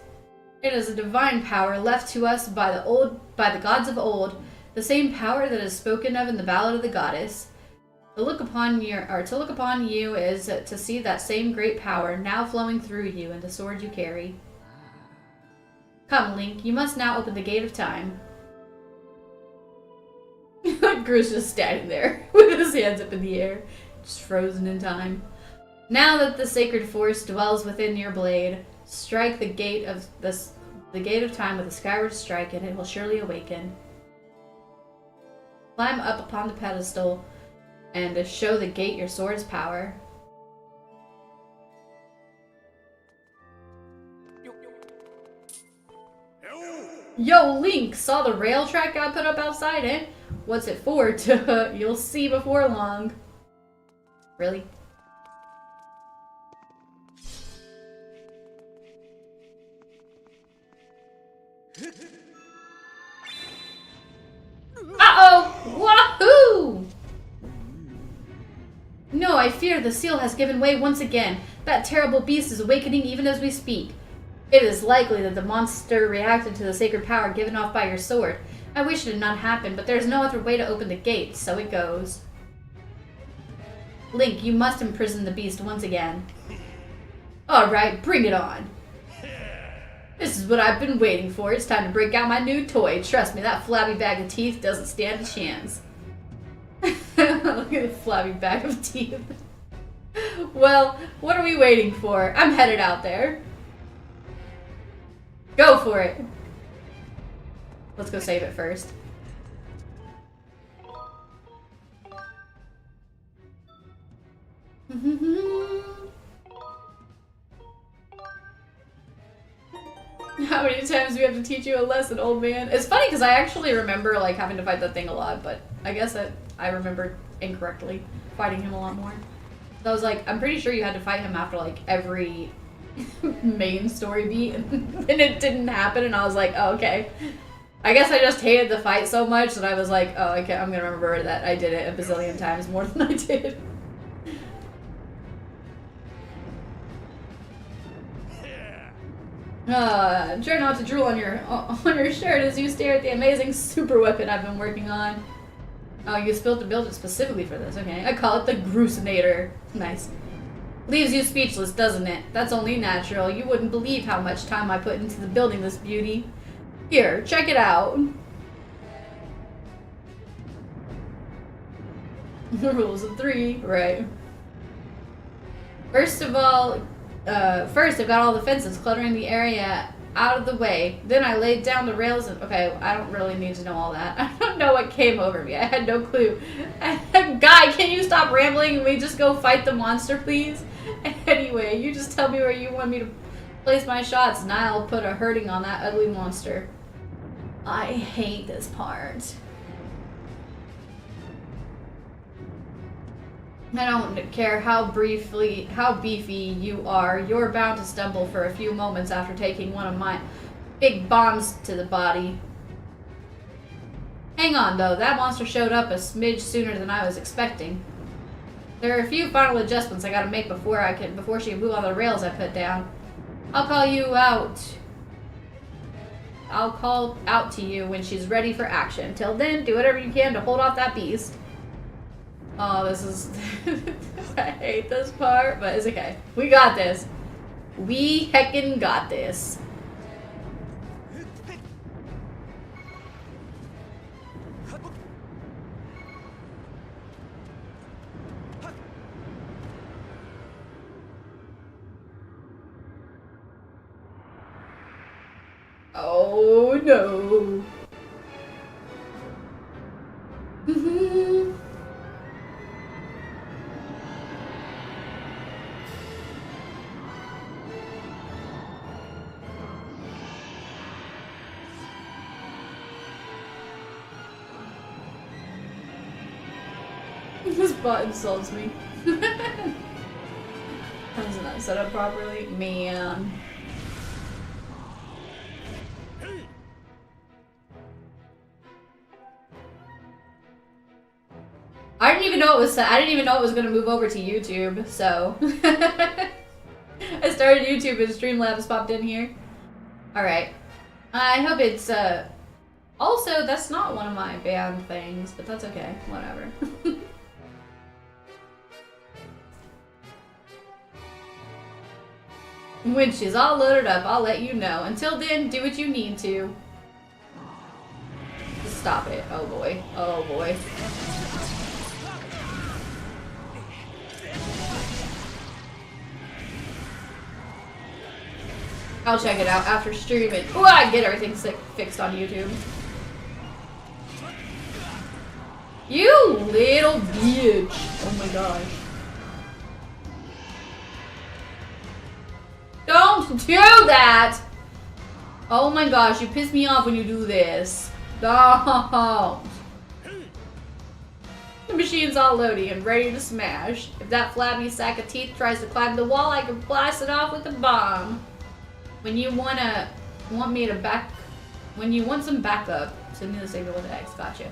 S1: It is a divine power left to us by the gods of old. The same power that is spoken of in the Ballad of the Goddess. To look upon you is to see that same great power now flowing through you and the sword you carry. Come, Link, you must now open the gate of time. Groose just standing there with his hands up in the air, just frozen in time. Now that the sacred force dwells within your blade, strike the gate of time with a skyward strike, and it will surely awaken. Climb up upon the pedestal and show the gate your sword's power. Yo, Link, saw the rail track I put up outside, eh? What's it for? You'll see before long. Really? Uh-oh! Wahoo! No, I fear the seal has given way once again. That terrible beast is awakening even as we speak. It is likely that the monster reacted to the sacred power given off by your sword. I wish it had not happened, but there's no other way to open the gate, so it goes. Link, you must imprison the beast once again. Alright, bring it on. This is what I've been waiting for. It's time to break out my new toy. Trust me, that flabby bag of teeth doesn't stand a chance. Look at the flabby bag of teeth. Well, what are we waiting for? I'm headed out there. Go for it. Let's go save it first. How many times do we have to teach you a lesson, old man? It's funny because I actually remember like having to fight that thing a lot, but I guess that I remembered incorrectly fighting him a lot more. So I was like, I'm pretty sure you had to fight him after like every main story beat, and it didn't happen, and I was like, oh, okay. I guess I just hated the fight so much that I was like, oh, okay, I'm gonna remember that I did it a bazillion times more than I did. Try not to drool on your shirt as you stare at the amazing super weapon I've been working on. Oh, you built it specifically for this. Okay, I call it the Gruesinator. Nice. Leaves you speechless, doesn't it? That's only natural. You wouldn't believe how much time I put into building this beauty. Here, check it out. The rules of 3, right? First, I've got all the fences cluttering the area out of the way. Then I laid down the rails and... Okay, I don't really need to know all that. I don't know what came over me. I had no clue. Guy, can you stop rambling and we just go fight the monster, please? Anyway, you just tell me where you want me to place my shots and I'll put a hurting on that ugly monster. I hate this part. I don't care how beefy you are, you're bound to stumble for a few moments after taking one of my big bombs to the body. Hang on though, that monster showed up a smidge sooner than I was expecting. There are a few final adjustments I gotta make before she can move on the rails I put down. I'll call out to you when she's ready for action. Till then, do whatever you can to hold off that beast. Oh, this is... I hate this part, but it's okay. We got this. We heckin' got this. Oh, no. This bot insults me. How is it not set up properly? Man. I didn't even know it was set. I didn't even know it was going to move over to YouTube, so. I started YouTube and Streamlabs popped in here. Alright. I hope it's, also, that's not one of my band things, but that's okay. Whatever. When she's all loaded up, I'll let you know. Until then, do what you need to. Just stop it. Oh boy. Oh boy. I'll check it out after streaming. Ooh, I get everything fixed on YouTube. You little bitch. Oh my gosh. Don't do that! Oh my gosh, you piss me off when you do this. Don't. The machine's all loading and ready to smash. If that flabby sack of teeth tries to climb the wall, I can blast it off with a bomb. When you want some backup, send me the signal with X. Gotcha.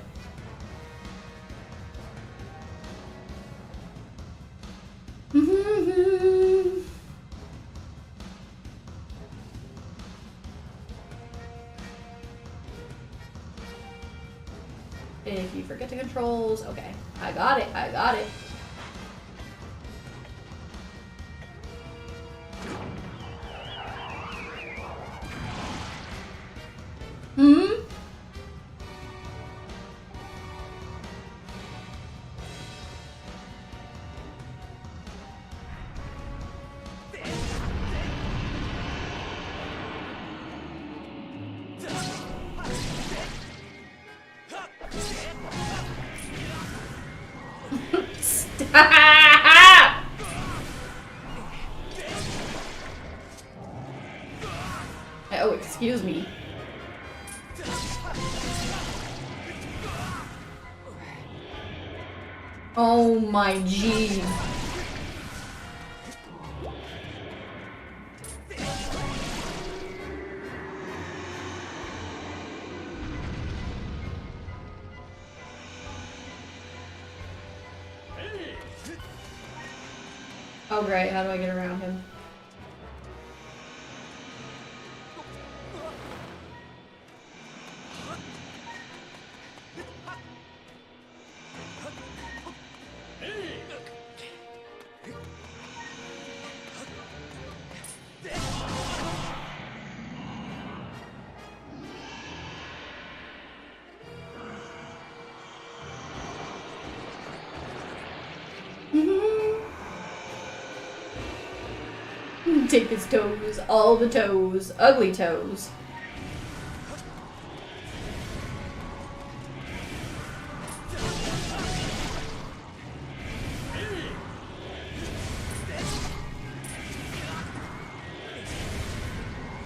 S1: If you forget the controls, okay. I got it. I got it. Oh, excuse me. Oh my G. Oh great, how do I get around him? Take his toes, all the toes, ugly toes.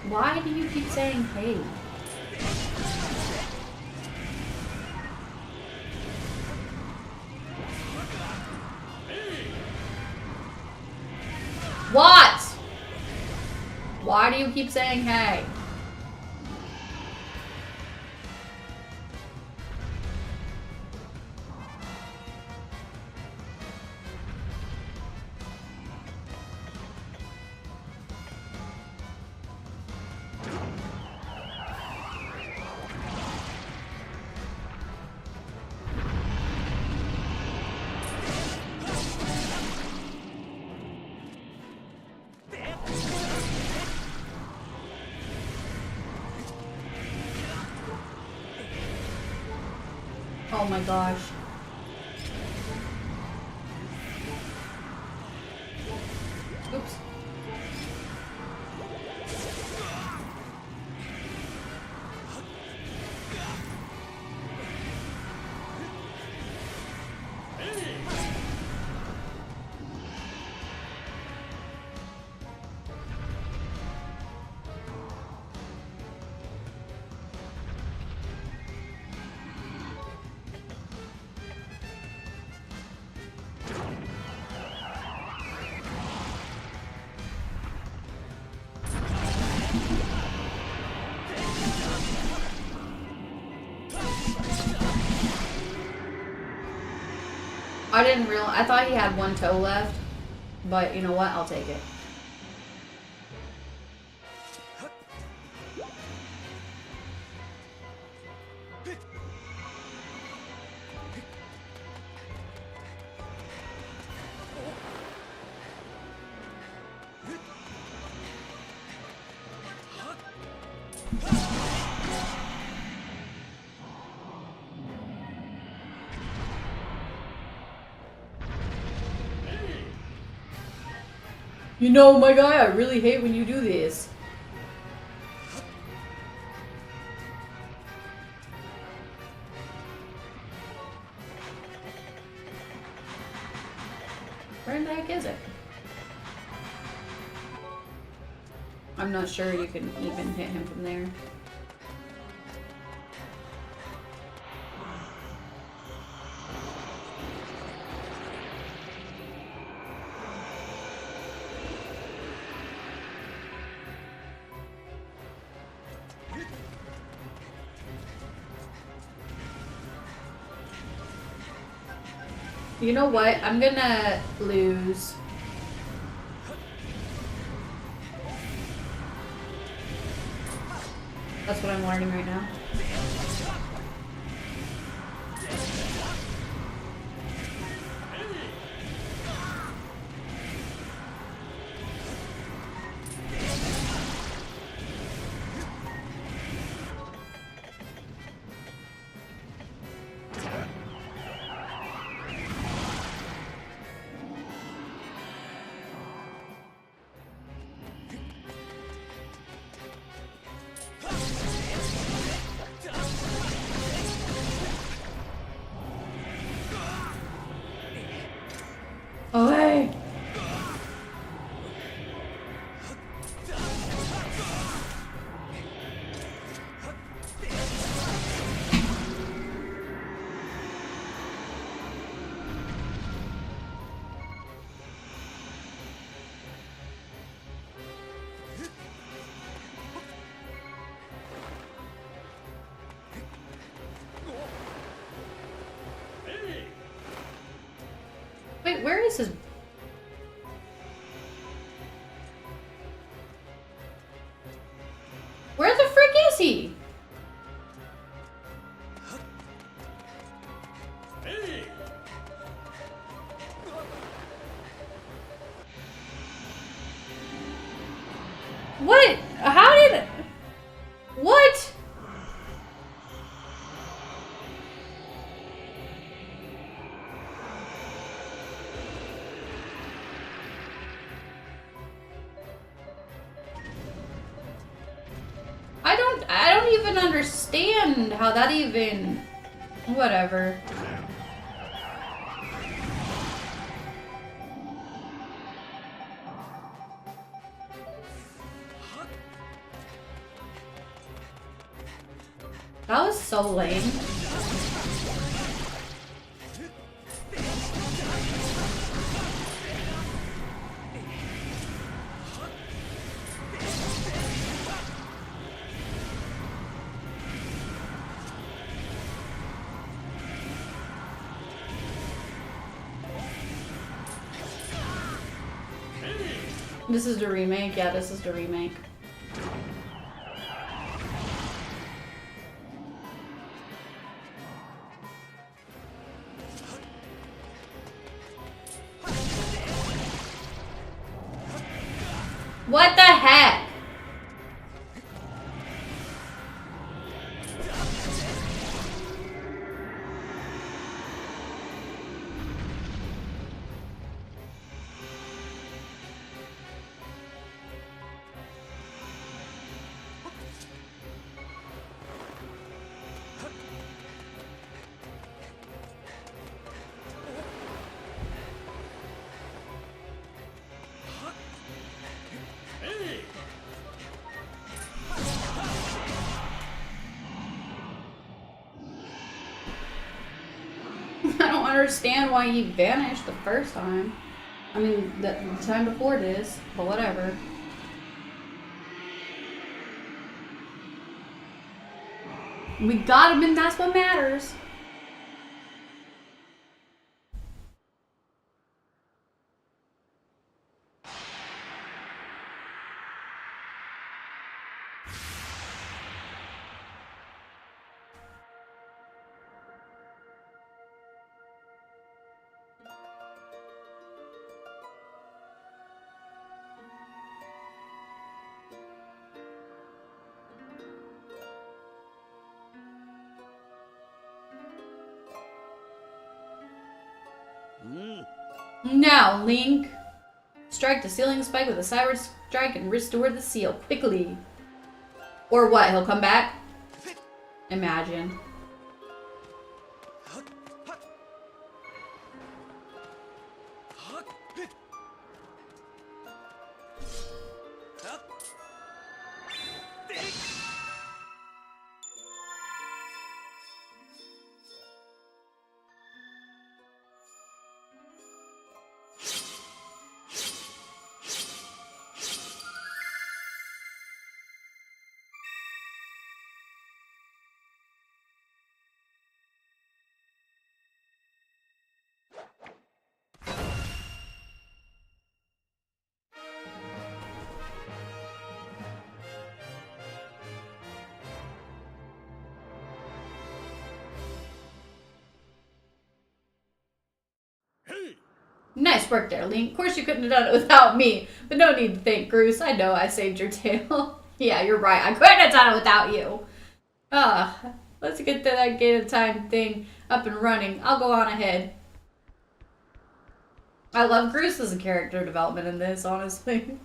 S1: Why do you keep saying hey? What? Why do you keep saying hey? Oh my gosh. Oops. I didn't realize. I thought he had one toe left, but you know what? I'll take it. You know, my guy, I really hate when you do this. Where in the heck is it? I'm not sure you can even hit him from there. You know what? I'm gonna lose. That's what I'm learning right now. Where is his... Where the frick is he? What? How did... What? I don't even understand how that even... Whatever. That was so lame. This is the remake? Yeah, this is the remake. What the heck? I don't understand why he vanished the first time. I mean, the time before this, but whatever. We got him, and that's what matters. Now, Link. Strike the ceiling spike with a cyber strike and restore the seal quickly. Or what? He'll come back? Imagine. Nice work there, Link. Of course you couldn't have done it without me, but no need to thank Groose. I know I saved your tail. Yeah, you're right. I couldn't have done it without you. Let's get that Gate of Time thing up and running. I'll go on ahead. I love Groose as a character development in this, honestly.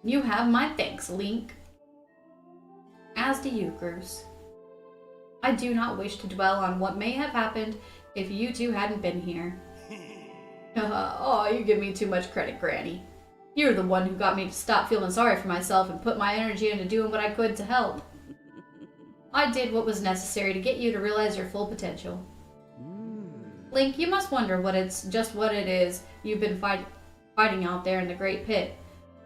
S1: You have my thanks, Link. As do you, Groose. I do not wish to dwell on what may have happened if you two hadn't been here. Oh, you give me too much credit, Granny. You're the one who got me to stop feeling sorry for myself and put my energy into doing what I could to help. I did what was necessary to get you to realize your full potential. Link, you must wonder what it is you've been fighting out there in the Great Pit.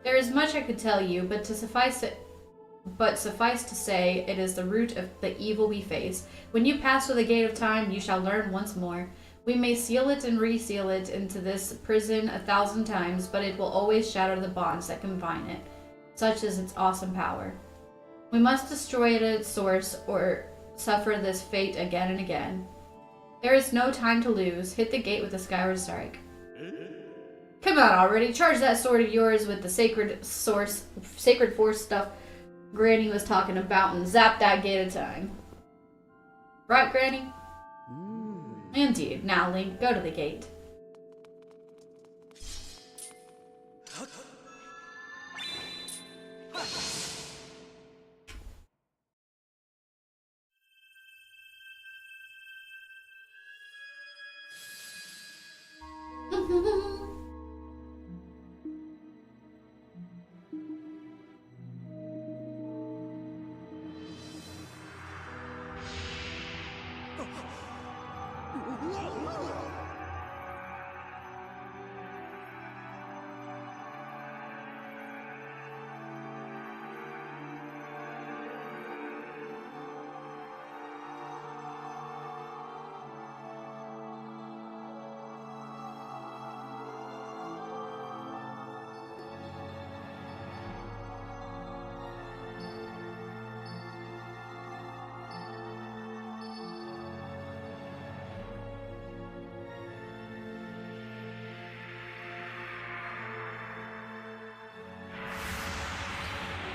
S1: There is much I could tell you, but suffice to say, it is the root of the evil we face. When you pass through the Gate of Time, you shall learn once more. We may seal it and reseal it into this prison 1,000 times, but it will always shatter the bonds that confine it. Such is its awesome power. We must destroy it at its source, or suffer this fate again and again. There is no time to lose. Hit the gate with the Skyward Strike. Come on already, charge that sword of yours with the sacred force stuff Granny was talking about and zap that Gate of Time. Right, Granny? Indeed. Now, Link, go to the gate.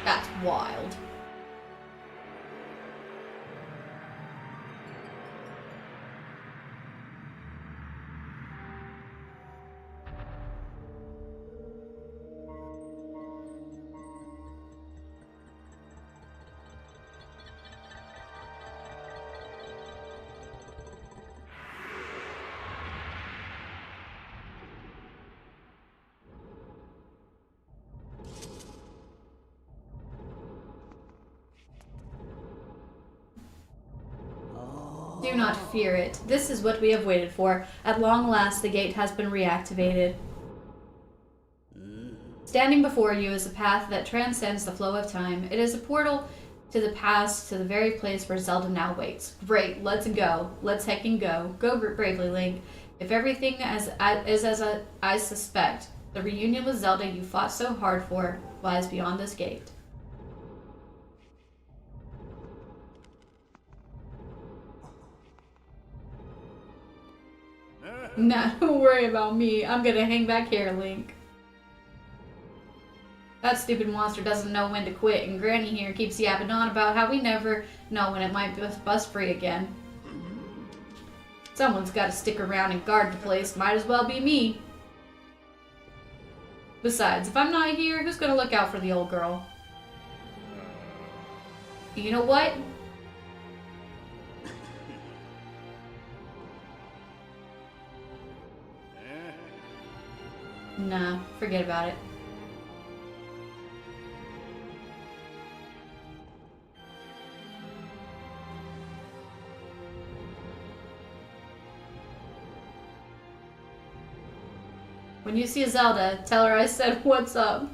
S1: That's wild. Do not fear it. This is what we have waited for. At long last, the gate has been reactivated. Standing before you is a path that transcends the flow of time. It is a portal to the past, to the very place where Zelda now waits. Great, let's go. Let's heckin' go. Go bravely, Link. If everything is as I suspect, the reunion with Zelda you fought so hard for lies beyond this gate. Nah, don't worry about me. I'm gonna hang back here, Link. That stupid monster doesn't know when to quit, and Granny here keeps yapping on about how we never know when it might bust free again. Someone's gotta stick around and guard the place. Might as well be me. Besides, if I'm not here, who's gonna look out for the old girl? You know what? Nah, forget about it. When you see Zelda, tell her I said what's up.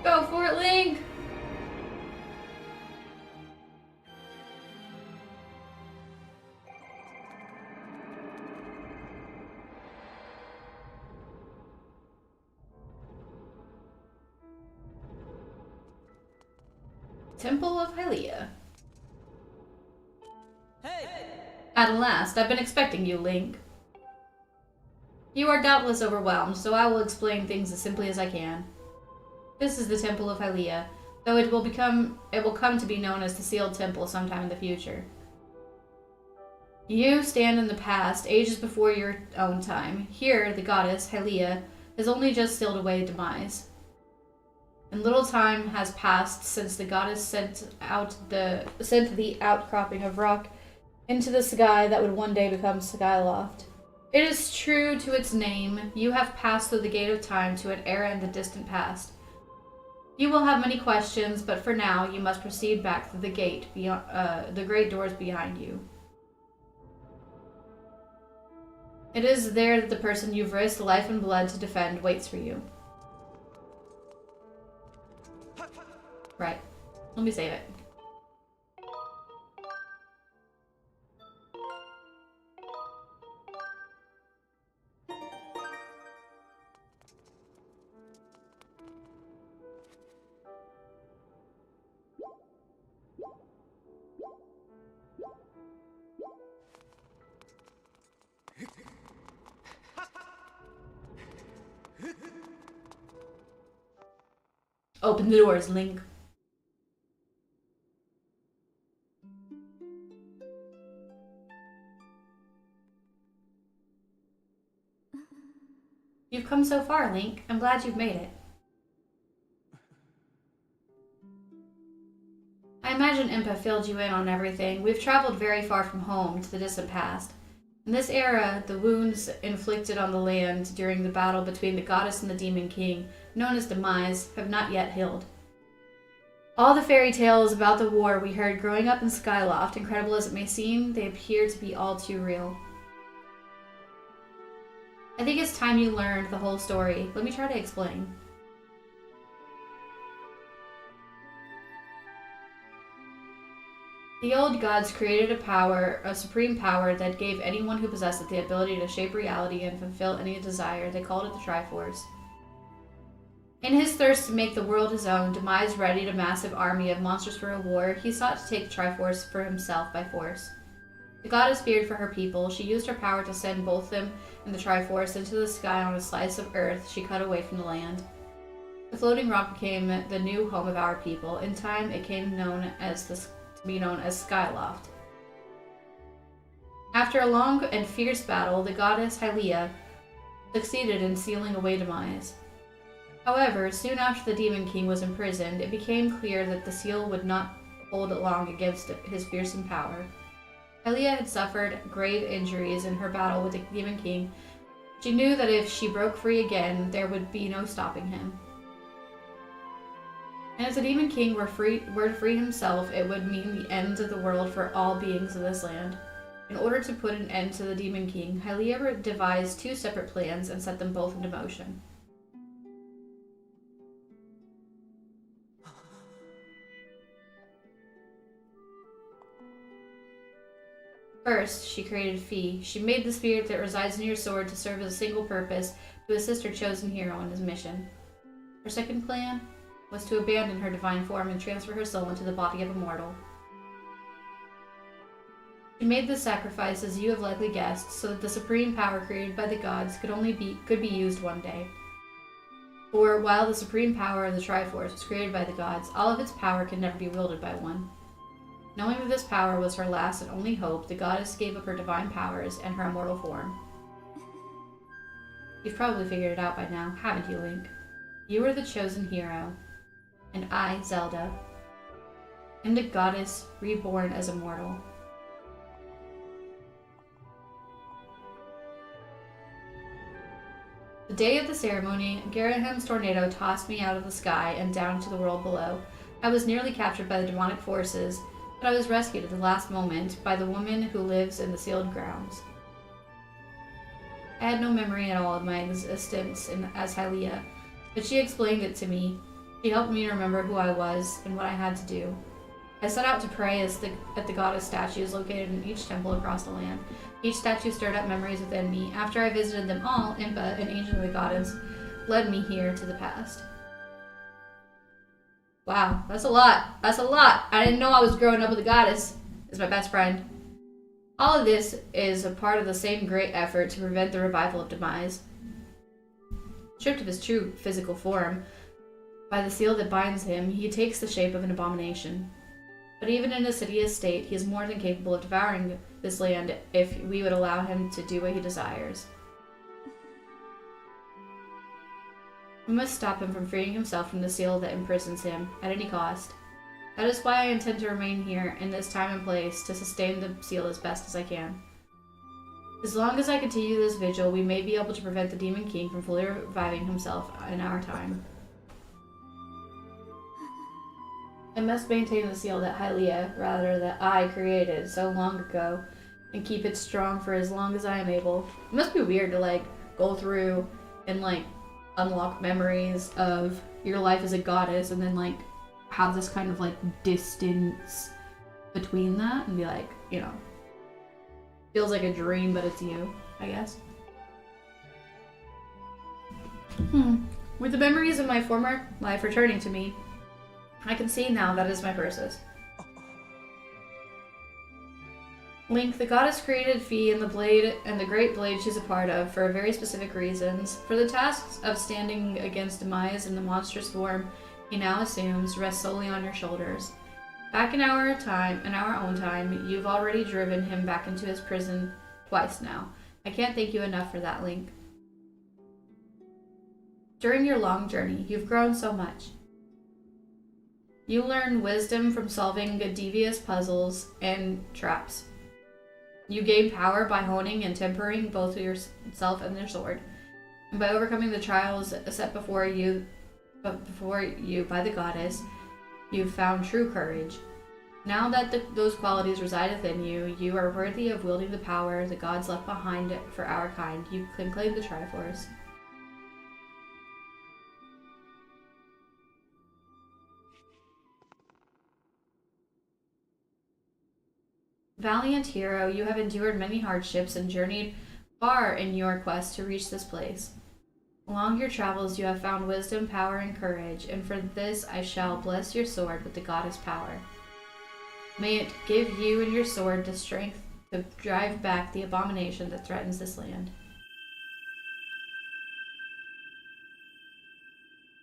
S1: Go for it, Link! Temple of Hylia.
S2: Hey!
S1: At last, I've been expecting you, Link. You are doubtless overwhelmed, so I will explain things as simply as I can. This is the Temple of Hylia, though it will come to be known as the Sealed Temple sometime in the future. You stand in the past, ages before your own time. Here, the goddess, Hylia, has only just sealed away demise. And little time has passed since the goddess sent the outcropping of rock into the sky that would one day become Skyloft. It is true to its name. You have passed through the gate of time to an era in the distant past. You will have many questions, but for now, you must proceed back through the gate beyond the great doors behind you. It is there that the person you've risked life and blood to defend waits for you. Right. Let me save it. Open the doors, Link. You've come so far, Link. I'm glad you've made it. I imagine Impa filled you in on everything. We've traveled very far from home to the distant past. In this era, the wounds inflicted on the land during the battle between the goddess and the Demon King, known as Demise, have not yet healed. All the fairy tales about the war we heard growing up in Skyloft, incredible as it may seem, they appear to be all too real. I think it's time you learned the whole story. Let me try to explain. The old gods created a supreme power that gave anyone who possessed it the ability to shape reality and fulfill any desire. They called it the Triforce. In his thirst to make the world his own, Demise readied a massive army of monsters for a war. He sought to take the Triforce for himself by force. The goddess feared for her people. She used her power to send both them and the Triforce into the sky on a slice of earth she cut away from the land. The floating rock became the new home of our people. In time, it came to be known as Skyloft. After a long and fierce battle, the goddess Hylia succeeded in sealing away Demise. However, soon after the Demon King was imprisoned, it became clear that the seal would not hold long against his fearsome power. Hylia had suffered grave injuries in her battle with the Demon King. She knew that if she broke free again, there would be no stopping him. And if the Demon King were to free himself, it would mean the end of the world for all beings of this land. In order to put an end to the Demon King, Hylia devised two separate plans and set them both into motion. First, she created Fi. She made the spirit that resides in your sword to serve as a single purpose to assist her chosen hero in his mission. Her second plan was to abandon her divine form and transfer her soul into the body of a mortal. She made this sacrifice, as you have likely guessed, so that the supreme power created by the gods could be used one day. For while the supreme power of the Triforce was created by the gods, all of its power could never be wielded by one. Knowing that this power was her last and only hope, the goddess gave up her divine powers and her immortal form. You've probably figured it out by now, haven't you, Link? You are the chosen hero, and I, Zelda, am the goddess reborn as a mortal. The day of the ceremony, Garaham's tornado tossed me out of the sky and down to the world below. I was nearly captured by the demonic forces, but I was rescued at the last moment by the woman who lives in the sealed grounds. I had no memory at all of my existence as Hylia, but she explained it to me. She helped me remember who I was and what I had to do. I set out to pray at the goddess statues located in each temple across the land. Each statue stirred up memories within me. After I visited them all, Impa, an agent of the goddess, led me here to the past. Wow, that's a lot. That's a lot. I didn't know I was growing up with a goddess as my best friend. All of this is a part of the same great effort to prevent the revival of Demise. Stripped of his true physical form, by the seal that binds him, he takes the shape of an abomination. But even in his hideous state, he is more than capable of devouring this land if we would allow him to do what he desires. We must stop him from freeing himself from the seal that imprisons him, at any cost. That is why I intend to remain here, in this time and place, to sustain the seal as best as I can. As long as I continue this vigil, we may be able to prevent the Demon King from fully reviving himself in our time. I must maintain the seal that Hylia, rather that I, created so long ago, and keep it strong for as long as I am able. It must be weird to, like, go through and, like, unlock memories of your life as a goddess and then, like, have this kind of, like, distance between that and be like, you know, feels like a dream, but it's you, I guess. With the memories of my former life returning to me, I can see now that is my Persis. Link, the goddess created Fee and the blade and the great blade she's a part of for very specific reasons. For the tasks of standing against Demise in the monstrous form he now assumes rest solely on your shoulders. Back in our own time, you've already driven him back into his prison twice now. I can't thank you enough for that, Link. During your long journey, you've grown so much. You learn wisdom from solving devious puzzles and traps. You gain power by honing and tempering both yourself and your sword. And by overcoming the trials set before you by the goddess, you've found true courage. Now that those qualities reside within you, you are worthy of wielding the power the gods left behind for our kind. You can claim the Triforce. Valiant hero, you have endured many hardships and journeyed far in your quest to reach this place. Along your travels you have found wisdom, power, and courage, and for this I shall bless your sword with the goddess power. May it give you and your sword the strength to drive back the abomination that threatens this land.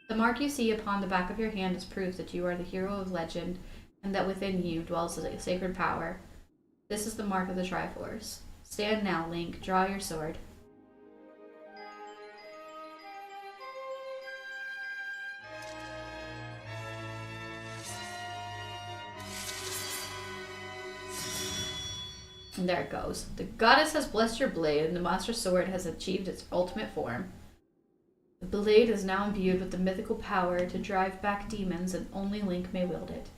S1: The mark you see upon the back of your hand is proof that you are the hero of legend, and that within you dwells a sacred power. This is the mark of the Triforce. Stand now, Link. Draw your sword. And there it goes. The goddess has blessed your blade, and the monster sword has achieved its ultimate form. The blade is now imbued with the mythical power to drive back demons, and only Link may wield it.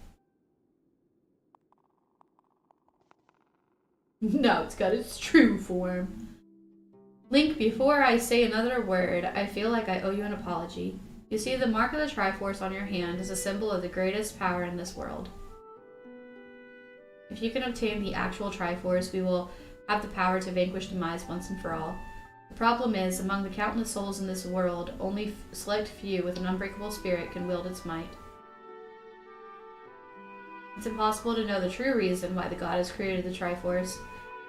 S1: Now it's got its true form. Link, before I say another word, I feel like I owe you an apology. You see, the mark of the Triforce on your hand is a symbol of the greatest power in this world. If you can obtain the actual Triforce, we will have the power to vanquish Demise once and for all. The problem is, among the countless souls in this world, only select few with an unbreakable spirit can wield its might. It's impossible to know the true reason why the goddess created the Triforce,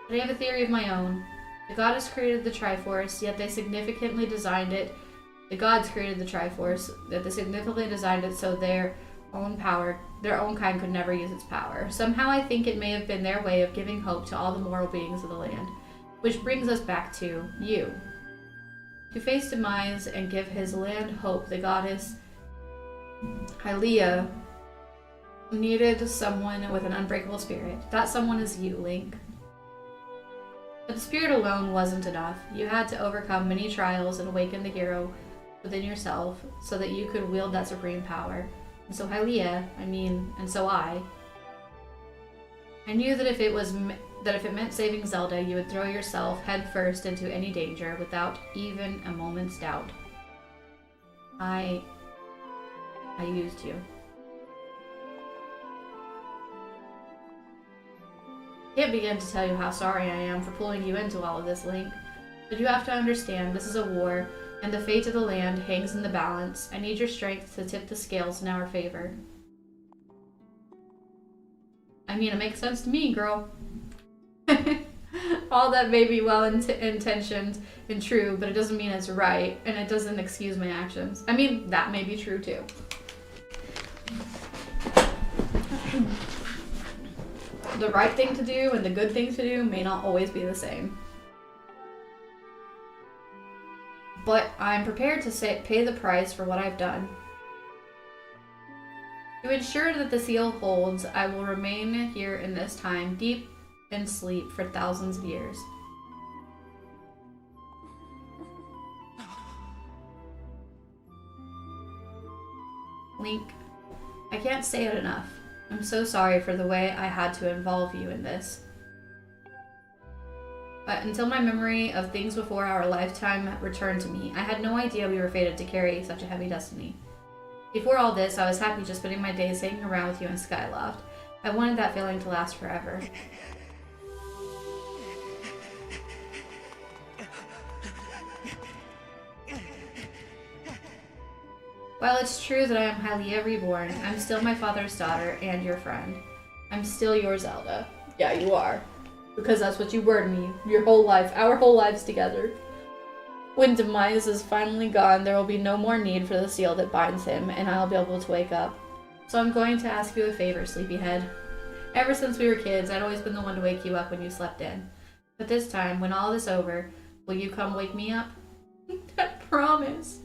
S1: but I have a theory of my own. The goddess created the Triforce, yet they significantly designed it. The gods created the Triforce, yet they significantly designed it so their own kind could never use its power. Somehow I think it may have been their way of giving hope to all the mortal beings of the land. Which brings us back to you. To face Demise and give his land hope, the goddess Hylia needed someone with an unbreakable spirit. That someone is you, Link. But the spirit alone wasn't enough. You had to overcome many trials and awaken the hero within yourself so that you could wield that supreme power. And so Hylia, and so I knew that if it meant saving Zelda, you would throw yourself headfirst into any danger without even a moment's doubt. I used you. I can't begin to tell you how sorry I am for pulling you into all of this, Link. But you have to understand, this is a war, and the fate of the land hangs in the balance. I need your strength to tip the scales in our favor. I mean, it makes sense to me, girl. All that may be well intentioned and true, but it doesn't mean it's right, and it doesn't excuse my actions. I mean, that may be true too. The right thing to do and the good thing to do may not always be the same. But I'm prepared to pay the price for what I've done. To ensure that the seal holds, I will remain here in this time, deep in sleep for thousands of years. Link, I can't say it enough. I'm so sorry for the way I had to involve you in this. But until my memory of things before our lifetime returned to me, I had no idea we were fated to carry such a heavy destiny. Before all this, I was happy just spending my days hanging around with you in Skyloft. I wanted that feeling to last forever. While it's true that I am Hylia reborn, I'm still my father's daughter and your friend. I'm still your Zelda. Yeah, you are. Because that's what you were to me. Your whole life. Our whole lives together. When Demise is finally gone, there will be no more need for the seal that binds him, and I'll be able to wake up. So I'm going to ask you a favor, Sleepyhead. Ever since we were kids, I'd always been the one to wake you up when you slept in. But this time, when all is over, will you come wake me up? I promise.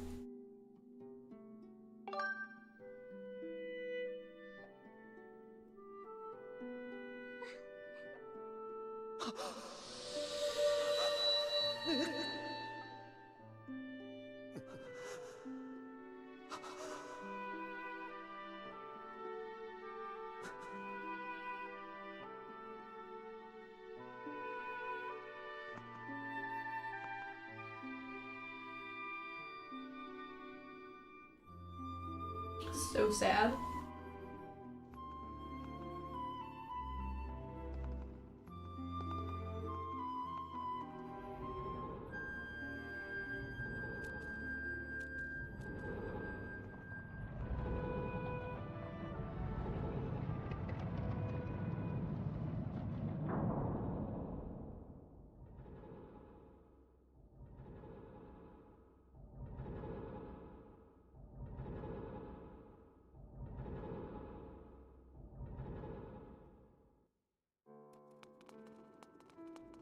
S1: So sad.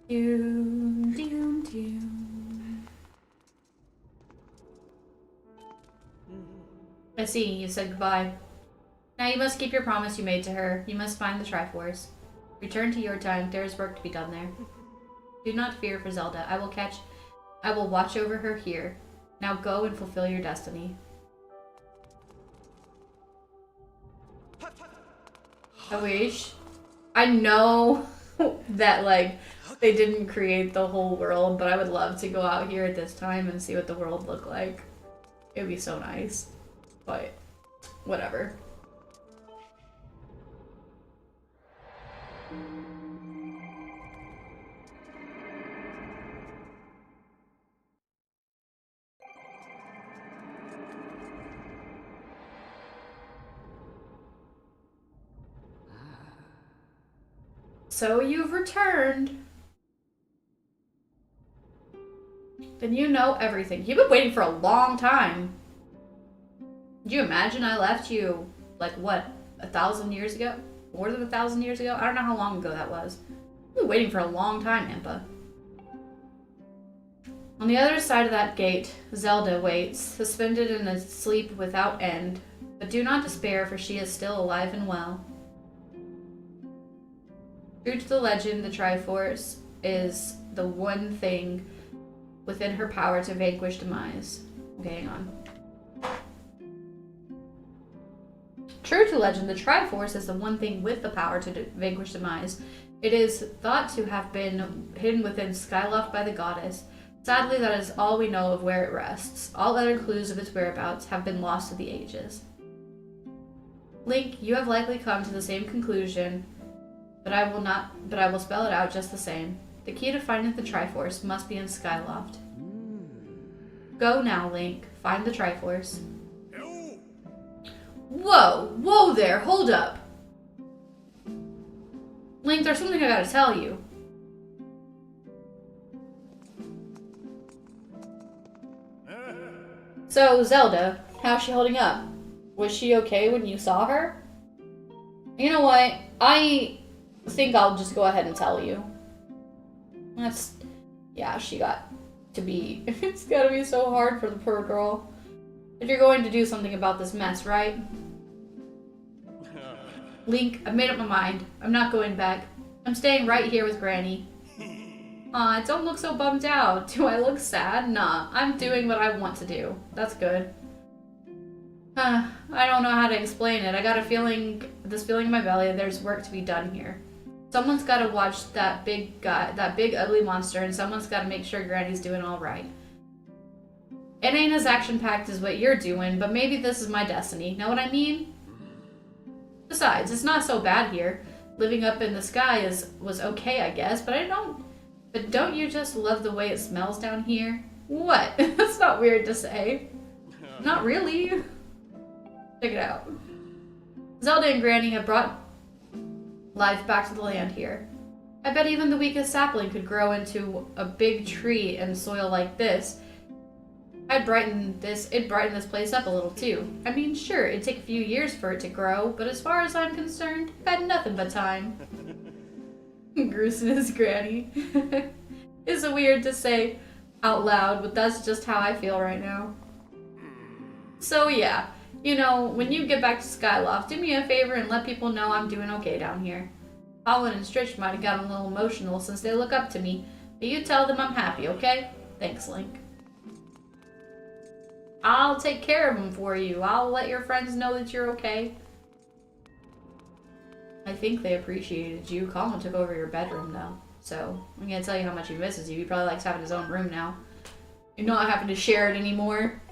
S1: Doom, doom, doom. I see, you said goodbye. Now you must keep your promise you made to her. You must find the Triforce. Return to your time. There is work to be done there. Do not fear for Zelda. I will watch over her here. Now go and fulfill your destiny. I wish. I know that, like, they didn't create the whole world, but I would love to go out here at this time and see what the world looked like. It would be so nice. But, whatever. So you've returned. Then you know everything. You've been waiting for a long time. Did you imagine I left you, like, what, 1,000 years ago? More than 1,000 years ago? I don't know how long ago that was. You've been waiting for a long time, Impa. On the other side of that gate, Zelda waits, suspended in a sleep without end. But do not despair, for she is still alive and well. True to the legend, the Triforce is the one thing within her power to vanquish Demise. Okay, hang on. True to legend, the Triforce is the one thing with the power to vanquish Demise. It is thought to have been hidden within Skyloft by the goddess. Sadly, that is all we know of where it rests. All other clues of its whereabouts have been lost to the ages. Link, you have likely come to the same conclusion, but I will spell it out just the same. The key to finding the Triforce must be in Skyloft. Go now, Link. Find the Triforce. Whoa! Whoa there! Hold up! Link, there's something I gotta tell you. So, Zelda, how's she holding up? Was she okay when you saw her? You know what? I think I'll just go ahead and tell you. Yeah, she got to be... It's gotta be so hard for the poor girl. But you're going to do something about this mess, right? Link, I've made up my mind. I'm not going back. I'm staying right here with Granny. Aw, don't look so bummed out. Do I look sad? Nah, I'm doing what I want to do. That's good. I don't know how to explain it. I got a feeling, this feeling in my belly, there's work to be done here. Someone's got to watch that big guy, that big ugly monster, and someone's got to make sure Granny's doing all right. It ain't as action-packed as what you're doing, but maybe this is my destiny. Know what I mean? Besides, it's not so bad here. Living up in the sky was okay, I guess, but don't you just love the way it smells down here? What? That's not weird to say. Not really. Check it out. Zelda and Granny have brought life back to the land here. I bet even the weakest sapling could grow into a big tree in soil like this. It'd brighten this place up a little too. I mean, sure, it'd take a few years for it to grow, but as far as I'm concerned, I've had nothing but time. Gruesome is Granny. It's weird to say out loud, but that's just how I feel right now. So yeah, you know, when you get back to Skyloft, do me a favor and let people know I'm doing okay down here. Colin and Stritch might have gotten a little emotional since they look up to me, but you tell them I'm happy, okay? Thanks, Link. I'll take care of them for you. I'll let your friends know that you're okay. I think they appreciated you. Colin took over your bedroom, though. So, I'm gonna tell you how much he misses you. He probably likes having his own room now. You're not having to share it anymore.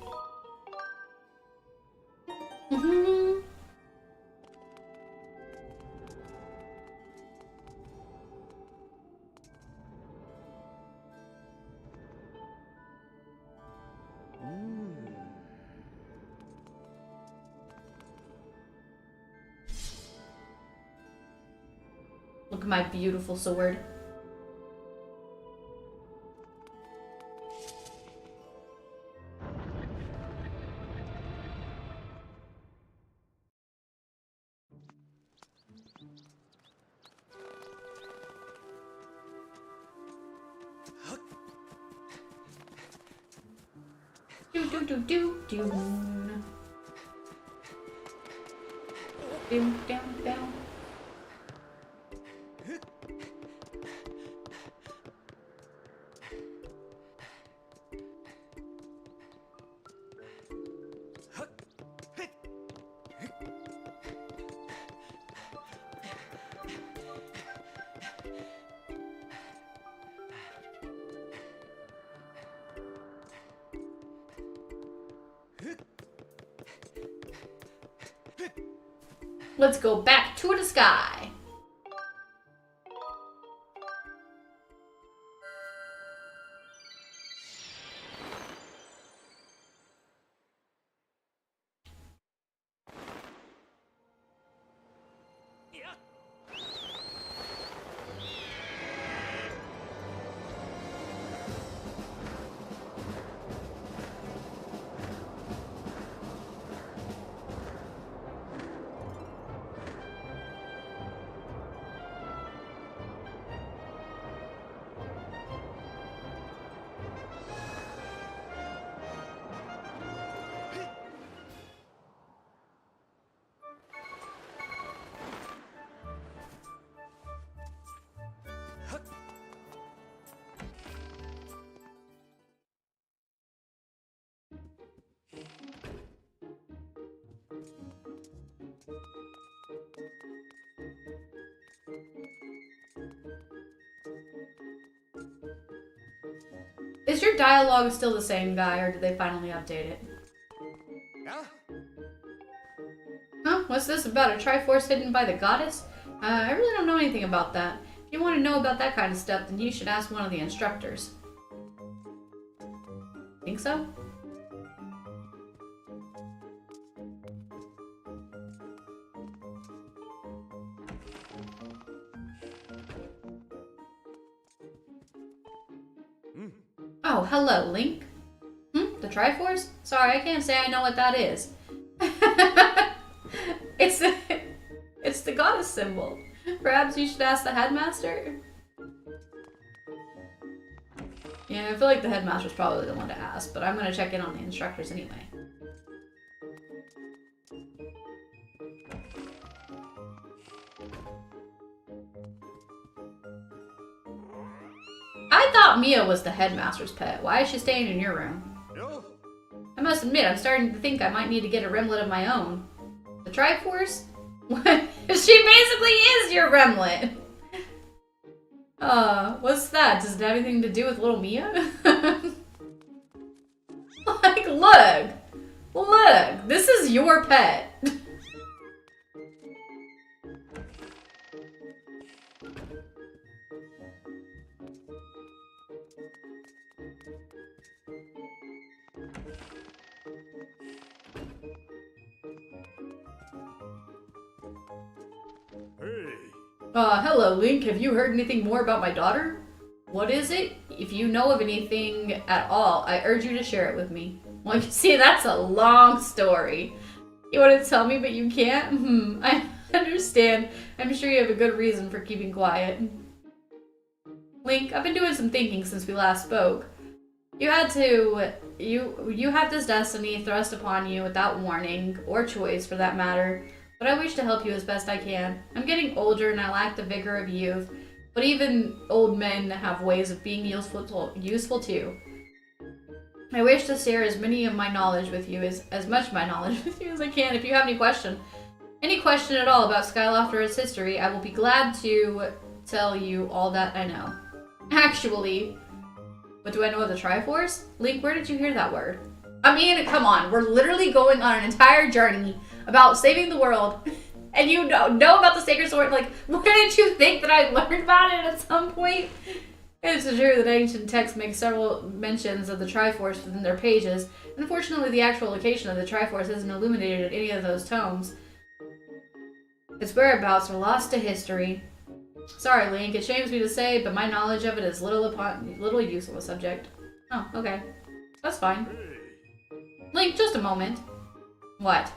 S1: Look at my beautiful sword. Down. Let's go back to the sky. Is your dialogue still the same guy, or did they finally update it?
S2: Yeah?
S1: Huh? What's this about? A Triforce hidden by the goddess? I really don't know anything about that. If you want to know about that kind of stuff, then you should ask one of the instructors. Think so? Oh, hello, Link. The Triforce? Sorry, I can't say I know what that is. It's the goddess symbol. Perhaps you should ask the headmaster? Yeah, I feel like the headmaster's probably the one to ask, but I'm gonna check in on the instructors anyway. I thought Mia was the headmaster's pet. Why is she staying in your room? I must admit, I'm starting to think I might need to get a Remlet of my own. The Triforce? She basically is your Remlet! What's that? Does it have anything to do with little Mia? Like, look! Look! This is your pet! Hello, Link. Have you heard anything more about my daughter? What is it? If you know of anything at all, I urge you to share it with me. Well, you see, that's a long story. You want to tell me, but you can't? I understand. I'm sure you have a good reason for keeping quiet. Link, I've been doing some thinking since we last spoke. You have this destiny thrust upon you without warning, or choice for that matter. But I wish to help you as best I can. I'm getting older and I lack the vigor of youth, but even old men have ways of being useful too. I wish to share as much of my knowledge with you as I can. If you have any question at all about Skyloft or its history, I will be glad to tell you all that I know. Actually, what do I know of the Triforce? Link, where did you hear that word? I mean, come on, we're literally going on an entire journey about saving the world, and you know about the Sacred Sword. Like, where did you think that I learned about it at some point? It's true that ancient texts make several mentions of the Triforce within their pages. Unfortunately, the actual location of the Triforce isn't illuminated in any of those tomes. Its whereabouts are lost to history. Sorry, Link, it shames me to say, but my knowledge of it is little use on the subject. Oh, okay. That's fine. Link, just a moment. What?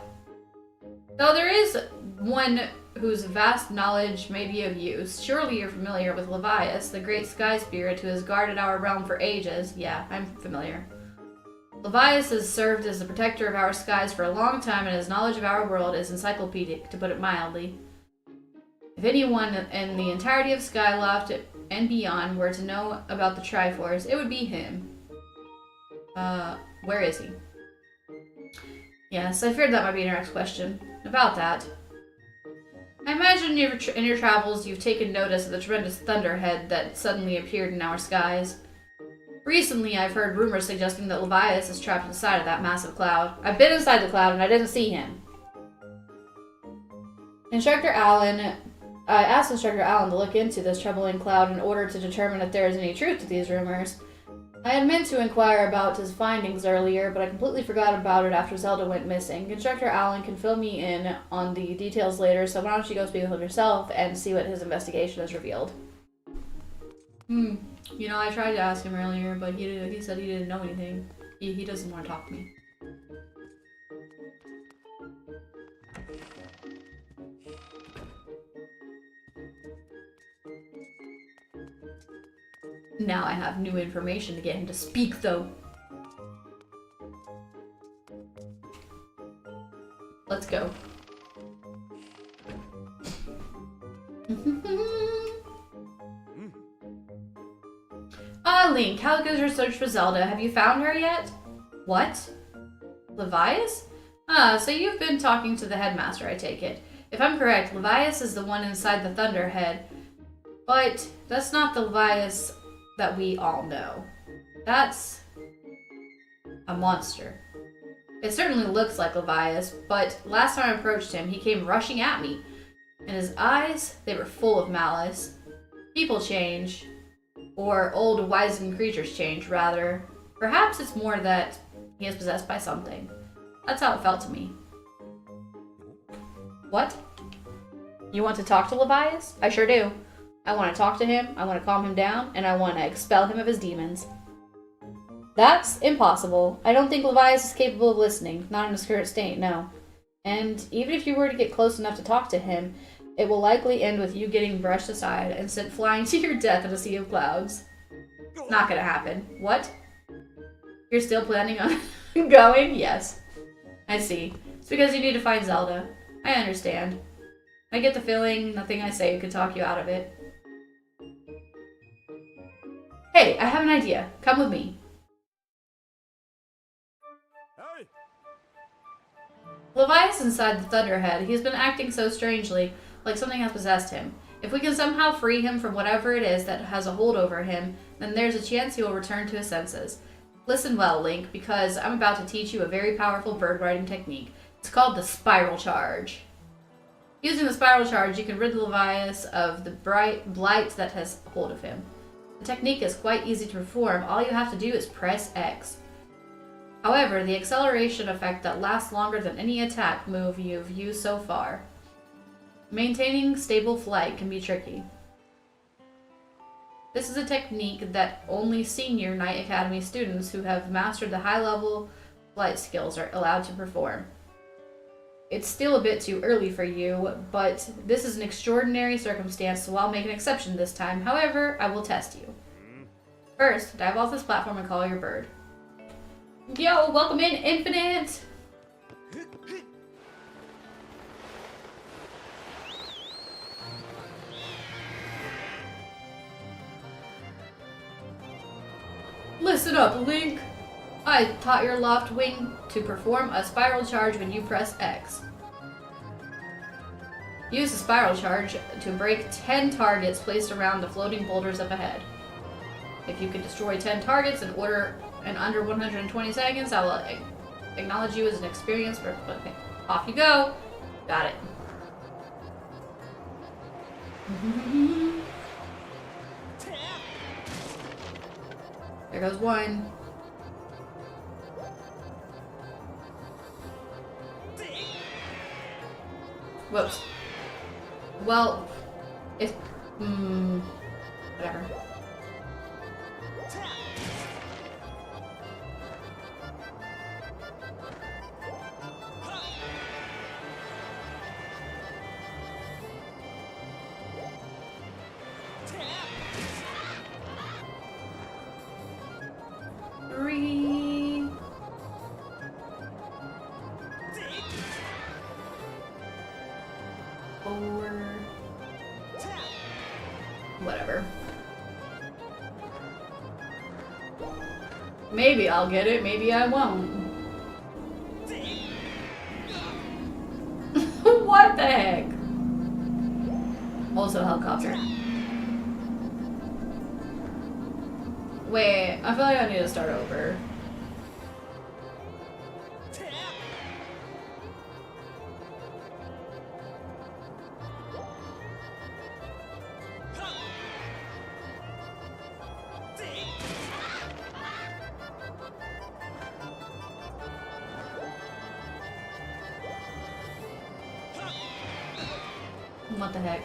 S1: Though there is one whose vast knowledge may be of use, surely you're familiar with Levias, the great sky spirit who has guarded our realm for ages. Yeah, I'm familiar. Levias has served as the protector of our skies for a long time, and his knowledge of our world is encyclopedic, to put it mildly. If anyone in the entirety of Skyloft and beyond were to know about the Triforce, it would be him. Where is he? Yes, I feared that might be your next question. About that. I imagine in your travels you've taken notice of the tremendous thunderhead that suddenly appeared in our skies. Recently, I've heard rumors suggesting that Levias is trapped inside of that massive cloud. I've been inside the cloud and I didn't see him. I asked Instructor Allen to look into this troubling cloud in order to determine if there is any truth to these rumors. I had meant to inquire about his findings earlier, but I completely forgot about it after Zelda went missing. Instructor Allen can fill me in on the details later, so why don't you go speak with him yourself and see what his investigation has revealed. You know, I tried to ask him earlier, but he said he didn't know anything. He doesn't want to talk to me. Now I have new information to get him to speak, though. Let's go. Link, how goes your search for Zelda? Have you found her yet? What? Levias? So you've been talking to the headmaster, I take it. If I'm correct, Levias is the one inside the Thunderhead. But that's not the Levias that we all know. That's a monster. It certainly looks like Levias, but last time I approached him, he came rushing at me. And his eyes, they were full of malice. People change. Or old wizened creatures change, rather. Perhaps it's more that he is possessed by something. That's how it felt to me. What? You want to talk to Levias? I sure do. I want to talk to him, I want to calm him down, and I want to expel him of his demons. That's impossible. I don't think Levias is capable of listening. Not in his current state, no. And even if you were to get close enough to talk to him, it will likely end with you getting brushed aside and sent flying to your death in a sea of clouds. Not gonna happen. What? You're still planning on going? Yes. I see. It's because you need to find Zelda. I understand. I get the feeling nothing I say could talk you out of it. Hey, I have an idea. Come with me.
S2: Hey.
S1: Levias inside the Thunderhead. He's been acting so strangely, like something has possessed him. If we can somehow free him from whatever it is that has a hold over him, then there's a chance he will return to his senses. Listen well, Link, because I'm about to teach you a very powerful bird riding technique. It's called the Spiral Charge. Using the Spiral Charge, you can rid Levias of the blight that has hold of him. The technique is quite easy to perform. All you have to do is press X. However, the acceleration effect that lasts longer than any attack move you've used so far. Maintaining stable flight can be tricky. This is a technique that only senior Knight Academy students who have mastered the high-level flight skills are allowed to perform. It's still a bit too early for you, but this is an extraordinary circumstance, so I'll make an exception this time. However, I will test you. First, dive off this platform and call your bird. Yo, welcome in, Infinite! Listen up, Link! I taught your loft wing to perform a spiral charge when you press X. Use the spiral charge to break 10 targets placed around the floating boulders up ahead. If you can destroy 10 targets in under 120 seconds, I will acknowledge you as an experienced bird. Okay, off you go. Got it. There goes one. Whoops. Well, it's... whatever. Three... four... whatever. Maybe I'll get it, maybe I won't. What the heck? Also helicopter. Wait, I feel like I need to start over. What the heck?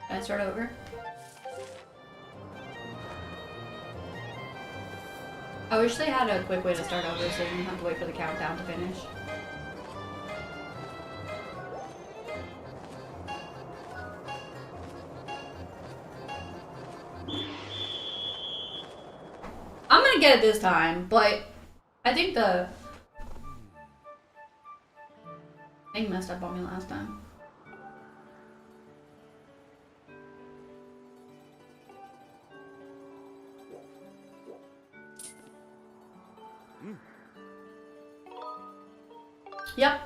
S1: Can I start over? I wish they had a quick way to start over so you didn't have to wait for the countdown to finish. I'm gonna get it this time, but I think the thing messed up on me last time. Yep.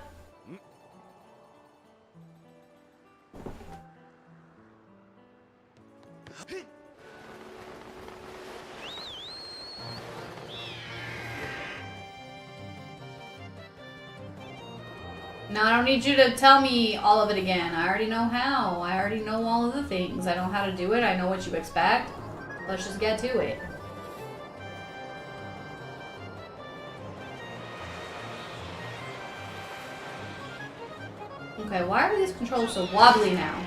S1: Now I don't need you to tell me all of it again. I already know how. I already know all of the things. I know how to do it. I know what you expect. Let's just get to it. Okay, why are these controls so wobbly now?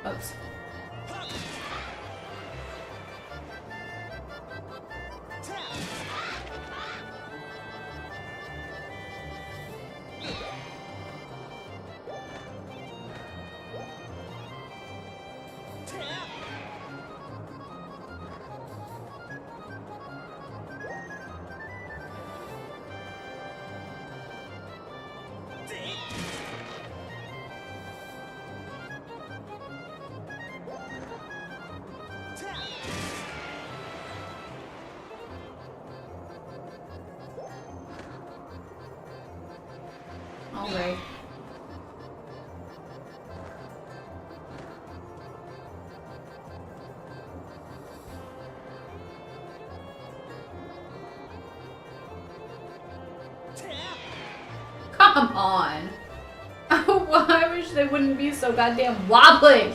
S1: Oops. All right. Come on. Well, I wish they wouldn't be so goddamn wobbly.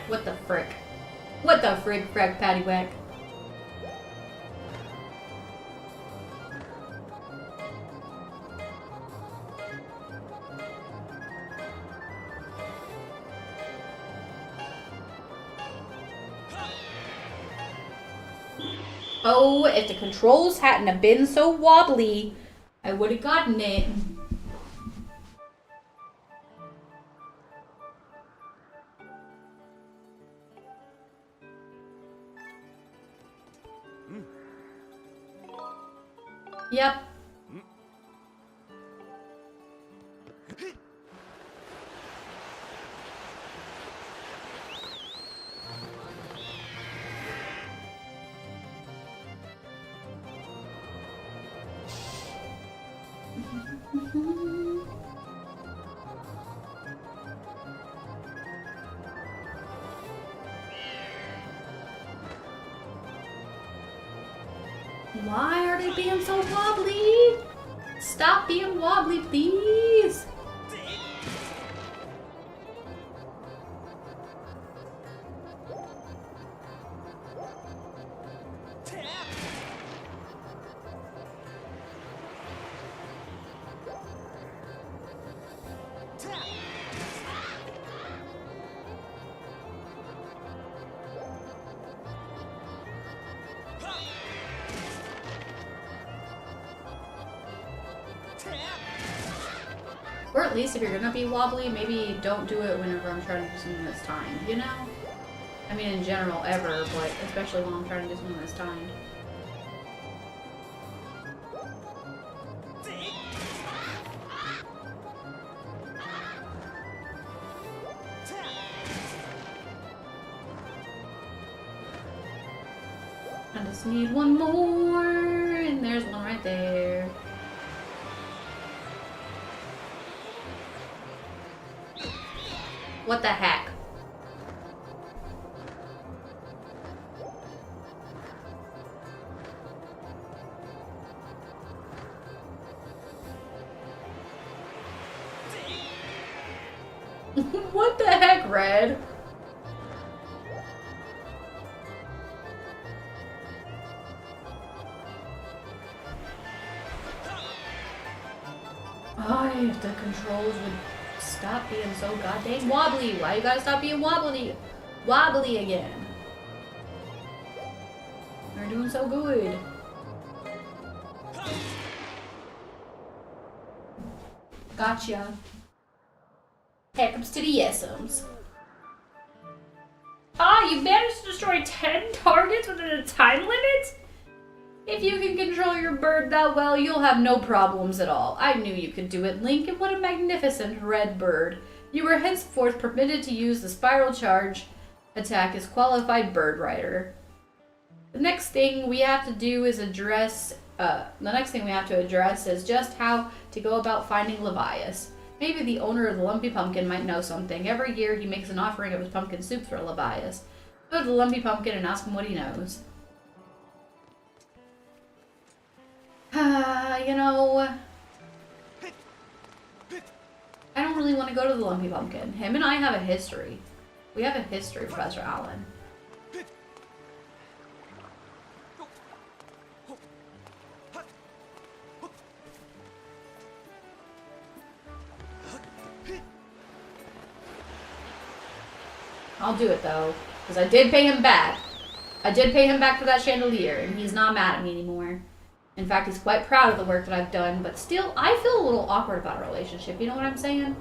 S1: What the frick? What the frick, frack, paddywhack? Oh, if the controls hadn't have been so wobbly, I would have gotten it. Yep. Why are they being so wobbly? Stop being wobbly, please. Or at least if you're gonna be wobbly, maybe don't do it whenever I'm trying to do something that's timed, you know? I mean in general, ever, but especially when I'm trying to do something that's timed. I just need one more, and there's one right there. What the heck? What the heck, Red? Oh, if the controls would stop being so goddamn wobbly. Why you gotta stop being wobbly? Wobbly again. They're doing so good. Gotcha. Here comes to the yesums. Ah, you managed to destroy 10 targets within a time limit? If you can control your bird that well, you'll have no problems at all. I knew you could do it, Link, and what a magnificent red bird. You were henceforth permitted to use the spiral charge attack as qualified bird rider. The next thing we have to do is address, is just how to go about finding Levias. Maybe the owner of the Lumpy Pumpkin might know something. Every year he makes an offering of his pumpkin soup for Levias. Go to the Lumpy Pumpkin and ask him what he knows. You know, I don't really want to go to the Lumpy Pumpkin. Him and I have a history. We have a history, Professor Allen. I'll do it though, because I did pay him back. I did pay him back for that chandelier, and he's not mad at me anymore. In fact, he's quite proud of the work that I've done, but still, I feel a little awkward about our relationship. You know what I'm saying?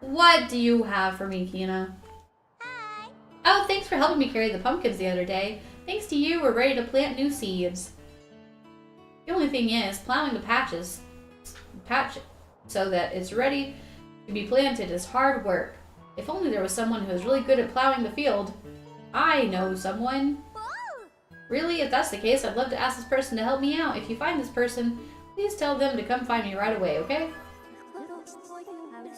S1: What do you have for me, Kina?
S2: Hi.
S1: Oh, thanks for helping me carry the pumpkins the other day. Thanks to you, we're ready to plant new seeds. The only thing is, plowing the patch so that it's ready to be planted is hard work. If only there was someone who was really good at plowing the field. I know someone.
S2: Whoa.
S1: Really, if that's the case, I'd love to ask this person to help me out. If you find this person, please tell them to come find me right away, okay?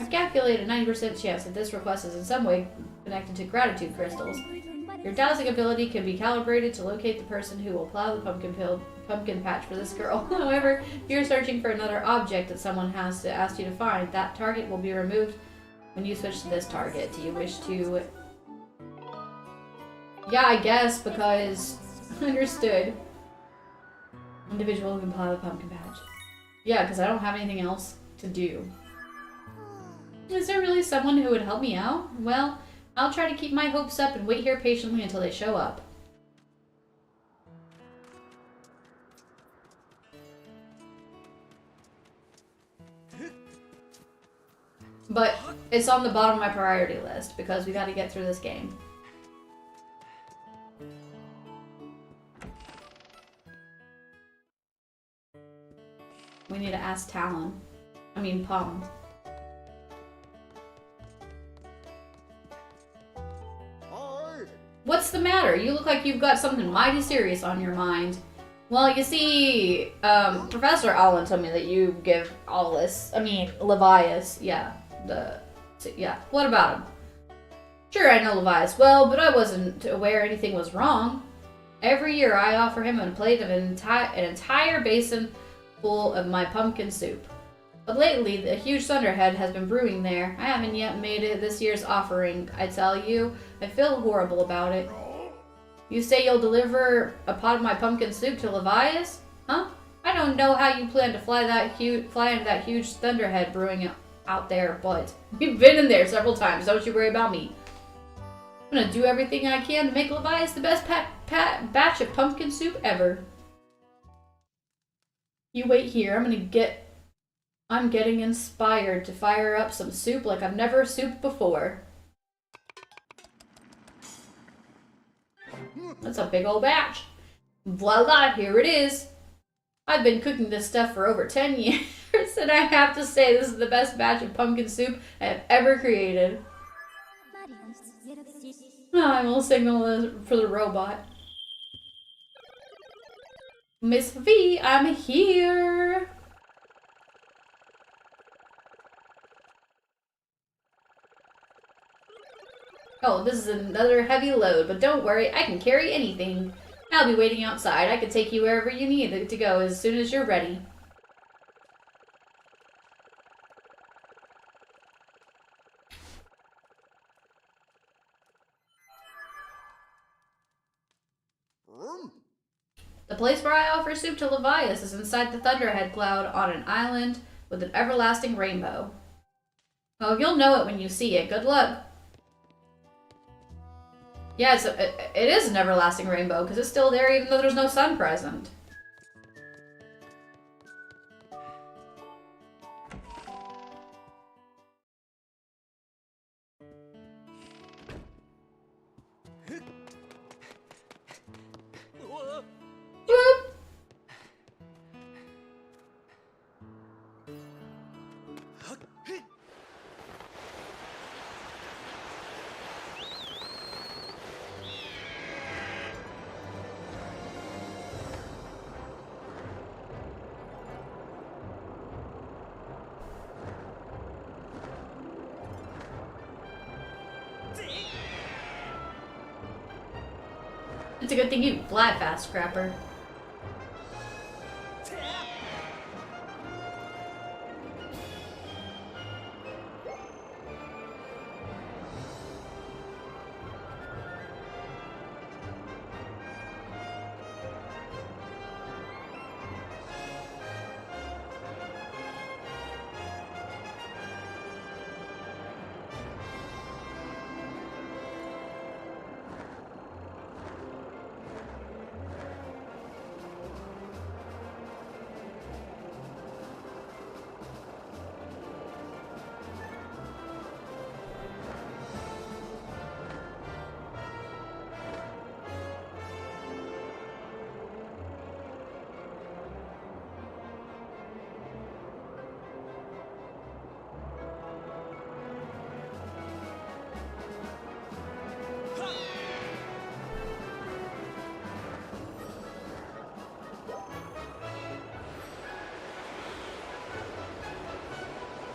S1: I've calculated a 90% chance that this request is in some way connected to gratitude crystals. Your dowsing ability can be calibrated to locate the person who will plow the pumpkin patch for this girl. However, if you're searching for another object that someone has to ask you to find, that target will be removed when you switch to this target. Do you wish to... Yeah, I guess, because... Understood. Individual who can plow the pumpkin patch. Yeah, because I don't have anything else to do. Is there really someone who would help me out? Well, I'll try to keep my hopes up and wait here patiently until they show up. But it's on the bottom of my priority list because we gotta get through this game. We need to ask Talon. I mean, Palm. What's the matter? You look like you've got something mighty serious on your mind. Well, you see, Professor Allen told me that you give Levias, what about him? Sure, I know Levias well, but I wasn't aware anything was wrong. Every year I offer him a plate of an entire basin full of my pumpkin soup. But lately, the huge thunderhead has been brewing there. I haven't yet made it this year's offering. I tell you, I feel horrible about it. You say you'll deliver a pot of my pumpkin soup to Levias? Huh? I don't know how you plan to fly into that huge thunderhead brewing out there, but you've been in there several times. Don't you worry about me. I'm gonna do everything I can to make Levias the best batch of pumpkin soup ever. You wait here. I'm getting inspired to fire up some soup like I've never souped before. That's a big old batch. Voila, here it is. I've been cooking this stuff for over 10 years, and I have to say this is the best batch of pumpkin soup I have ever created. I will signal for the robot. Miss V, I'm here. Oh, this is another heavy load, but don't worry, I can carry anything. I'll be waiting outside. I can take you wherever you need to go as soon as you're ready. The place where I offer soup to Levias is inside the Thunderhead Cloud on an island with an everlasting rainbow. Oh, you'll know it when you see it. Good luck. Yeah, it is an everlasting rainbow because it's still there even though there's no sun present. Whoop. It's a good thing you can fly fast, Scrapper.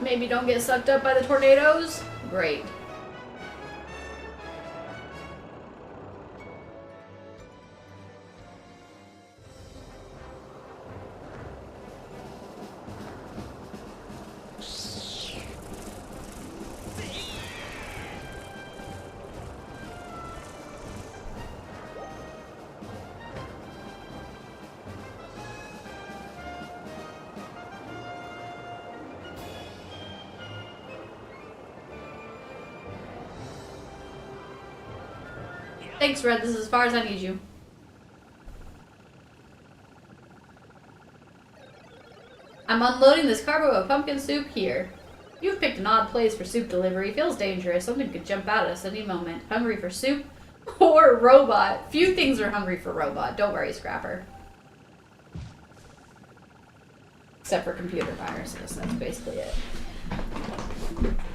S1: Maybe don't get sucked up by the tornadoes? Great. Thanks, Red. This is as far as I need you. I'm unloading this cargo of pumpkin soup here. You've picked an odd place for soup delivery. Feels dangerous. Something could jump out at us any moment. Hungry for soup? Or robot? Few things are hungry for robot. Don't worry, Scrapper. Except for computer viruses. That's basically it.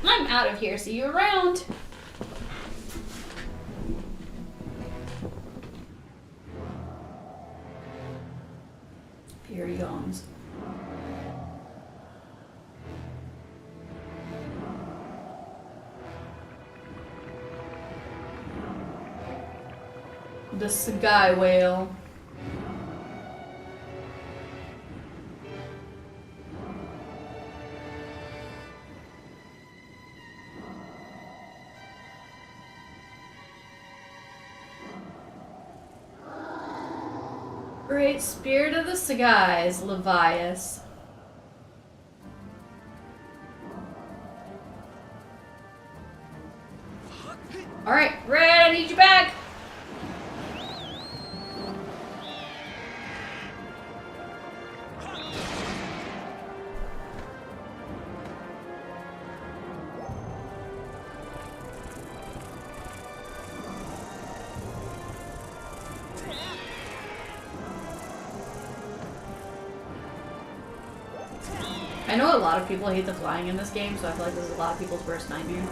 S1: I'm out of here. See you around. Here he comes. The sky whale. Great spirit of the skies, Levias. Alright, Red, I need you back! I know a lot of people hate the flying in this game, so I feel like this is a lot of people's worst nightmare.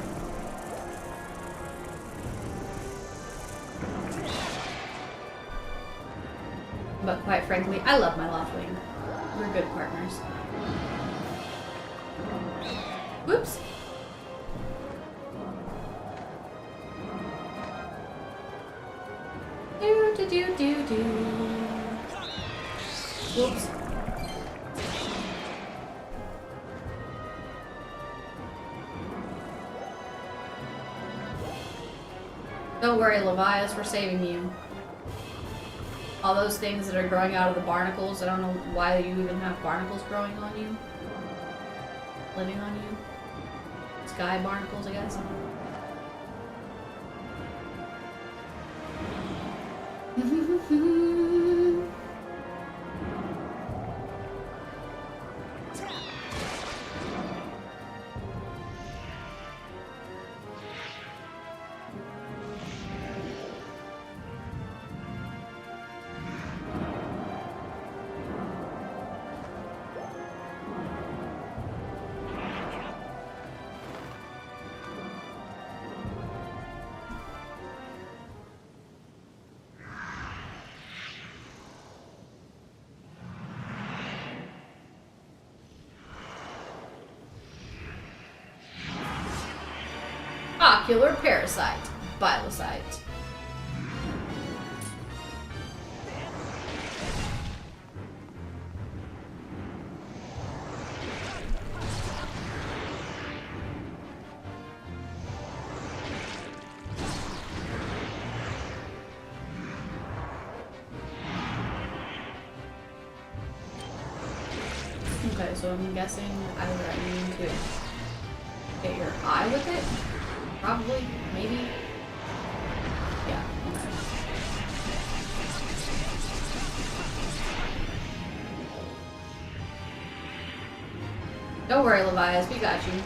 S1: But quite frankly, I love my Loftwing. We're good partners. Whoops. Do. Whoops. Don't worry, Levias, we're saving you. All those things that are growing out of the barnacles, I don't know why you even have barnacles growing on you. Living on you. Sky barnacles, I guess. Ocular parasite. Bilocyte. Okay, so I'm guessing either I need to get your eye with it? Probably, maybe. Yeah, okay. Don't worry, Levias, we got you.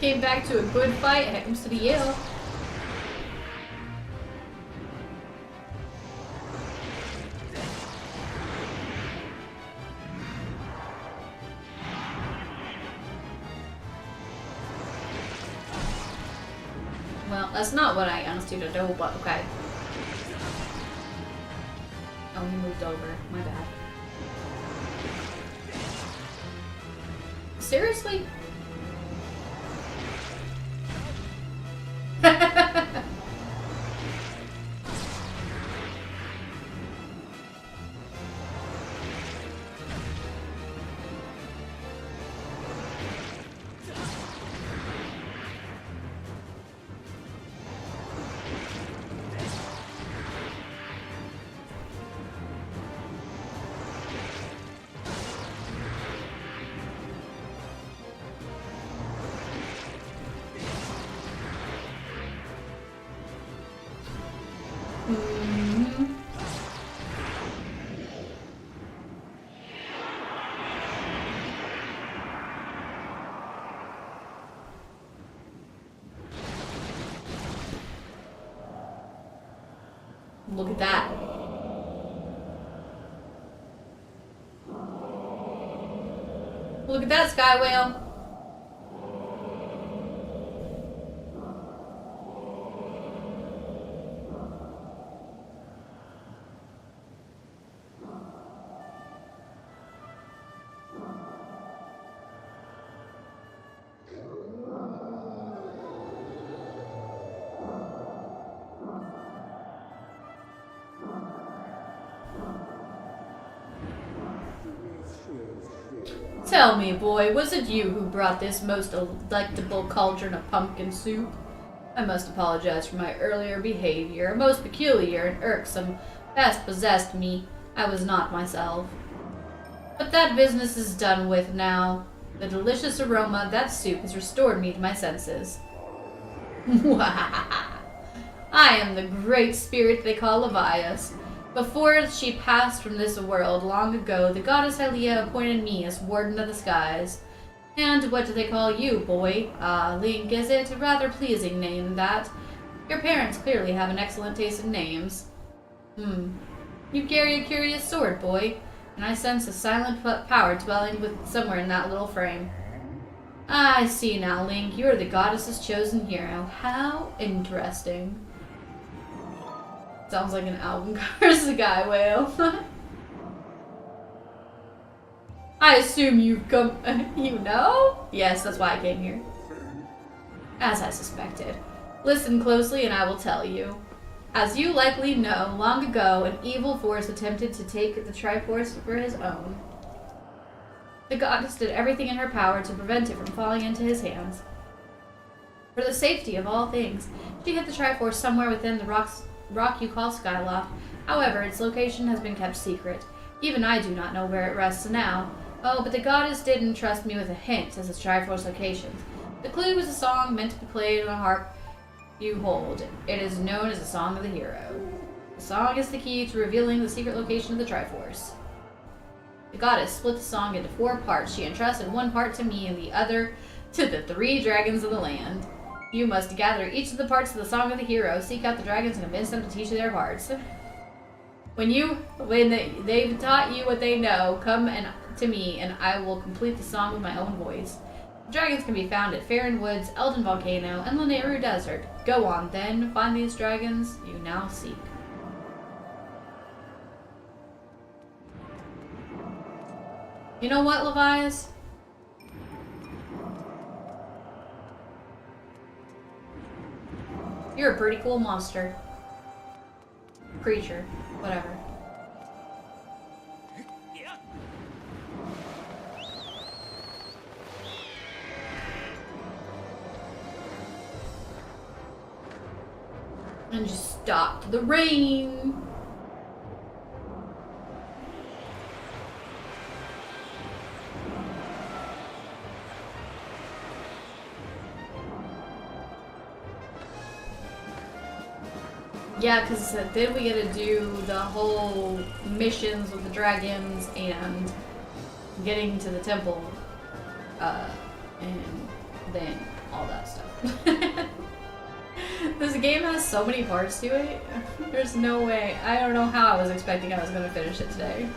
S1: Came back to a good fight. Happens to be you. Well, that's not what I asked you to do, but okay. Oh, he moved over. My bad. Seriously? Look at that. Look at that, Sky Whale. Tell me, boy, was it you who brought this most delectable cauldron of pumpkin soup? I must apologize for my earlier behavior. A most peculiar and irksome pest possessed me. I was not myself. But that business is done with now. The delicious aroma of that soup has restored me to my senses. I am the great spirit they call Levias. Before she passed from this world long ago, the goddess Hylia appointed me as warden of the skies. And what do they call you, boy? Ah, Link, is it? A rather pleasing name, that. Your parents clearly have an excellent taste in names. You carry a curious sword, boy, and I sense a silent power dwelling somewhere in that little frame. I see now, Link. You are the goddess's chosen hero. How interesting. Sounds like an album cover. Sky Whale. I assume you've come... you know? Yes, that's why I came here. As I suspected. Listen closely and I will tell you. As you likely know, long ago, an evil force attempted to take the Triforce for his own. The goddess did everything in her power to prevent it from falling into his hands. For the safety of all things, she hid the Triforce somewhere within the rock you call Skyloft. However, its location has been kept secret. Even I do not know where it rests now. Oh, but the goddess did entrust me with a hint as its Triforce locations. The clue was a song meant to be played on a harp you hold. It is known as the Song of the Hero. The song is the key to revealing the secret location of the Triforce. The goddess split the song into 4 parts. She entrusted one part to me and the other to the 3 dragons of the land. You must gather each of the parts of the Song of the Hero, seek out the dragons, and convince them to teach you their parts. When they've taught you what they know, come to me, and I will complete the song with my own voice. The dragons can be found at Farron Woods, Elden Volcano, and Lanayru Desert. Go on, then, find these dragons you now seek. You know what, Levias? You're a pretty cool monster. Creature. Whatever. And just stopped the rain. Yeah, because then we get to do the whole missions with the dragons and getting to the temple, and then all that stuff. This game has so many parts to it. There's no way. I don't know how I was expecting I was going to finish it today.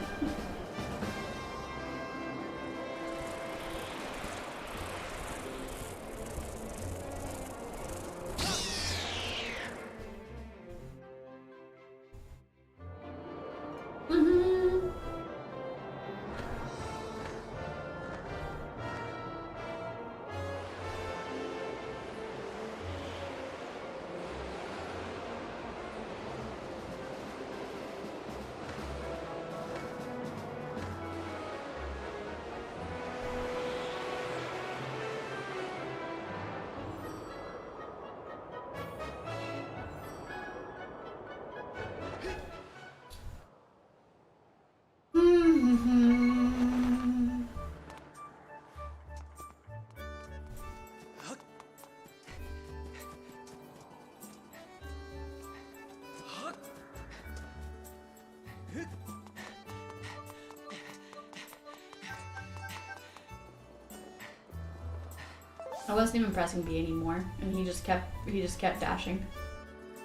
S1: I wasn't even pressing B anymore, and he just kept dashing.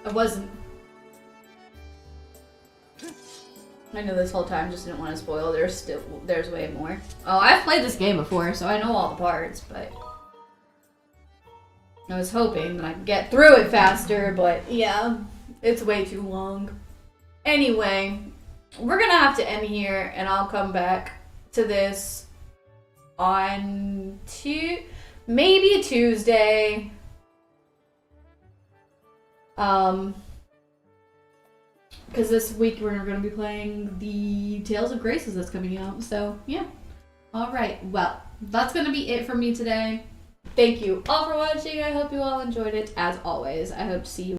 S1: I wasn't. I knew this whole time, just didn't want to spoil. There's way more. Oh, I've played this game before, so I know all the parts, but I was hoping that I could get through it faster, but yeah, it's way too long. Anyway, we're gonna have to end here, and I'll come back to this on maybe Tuesday. Because this week we're going to be playing the Tales of Graces that's coming out. So, yeah. Alright, well, that's going to be it for me today. Thank you all for watching. I hope you all enjoyed it. As always, I hope to see you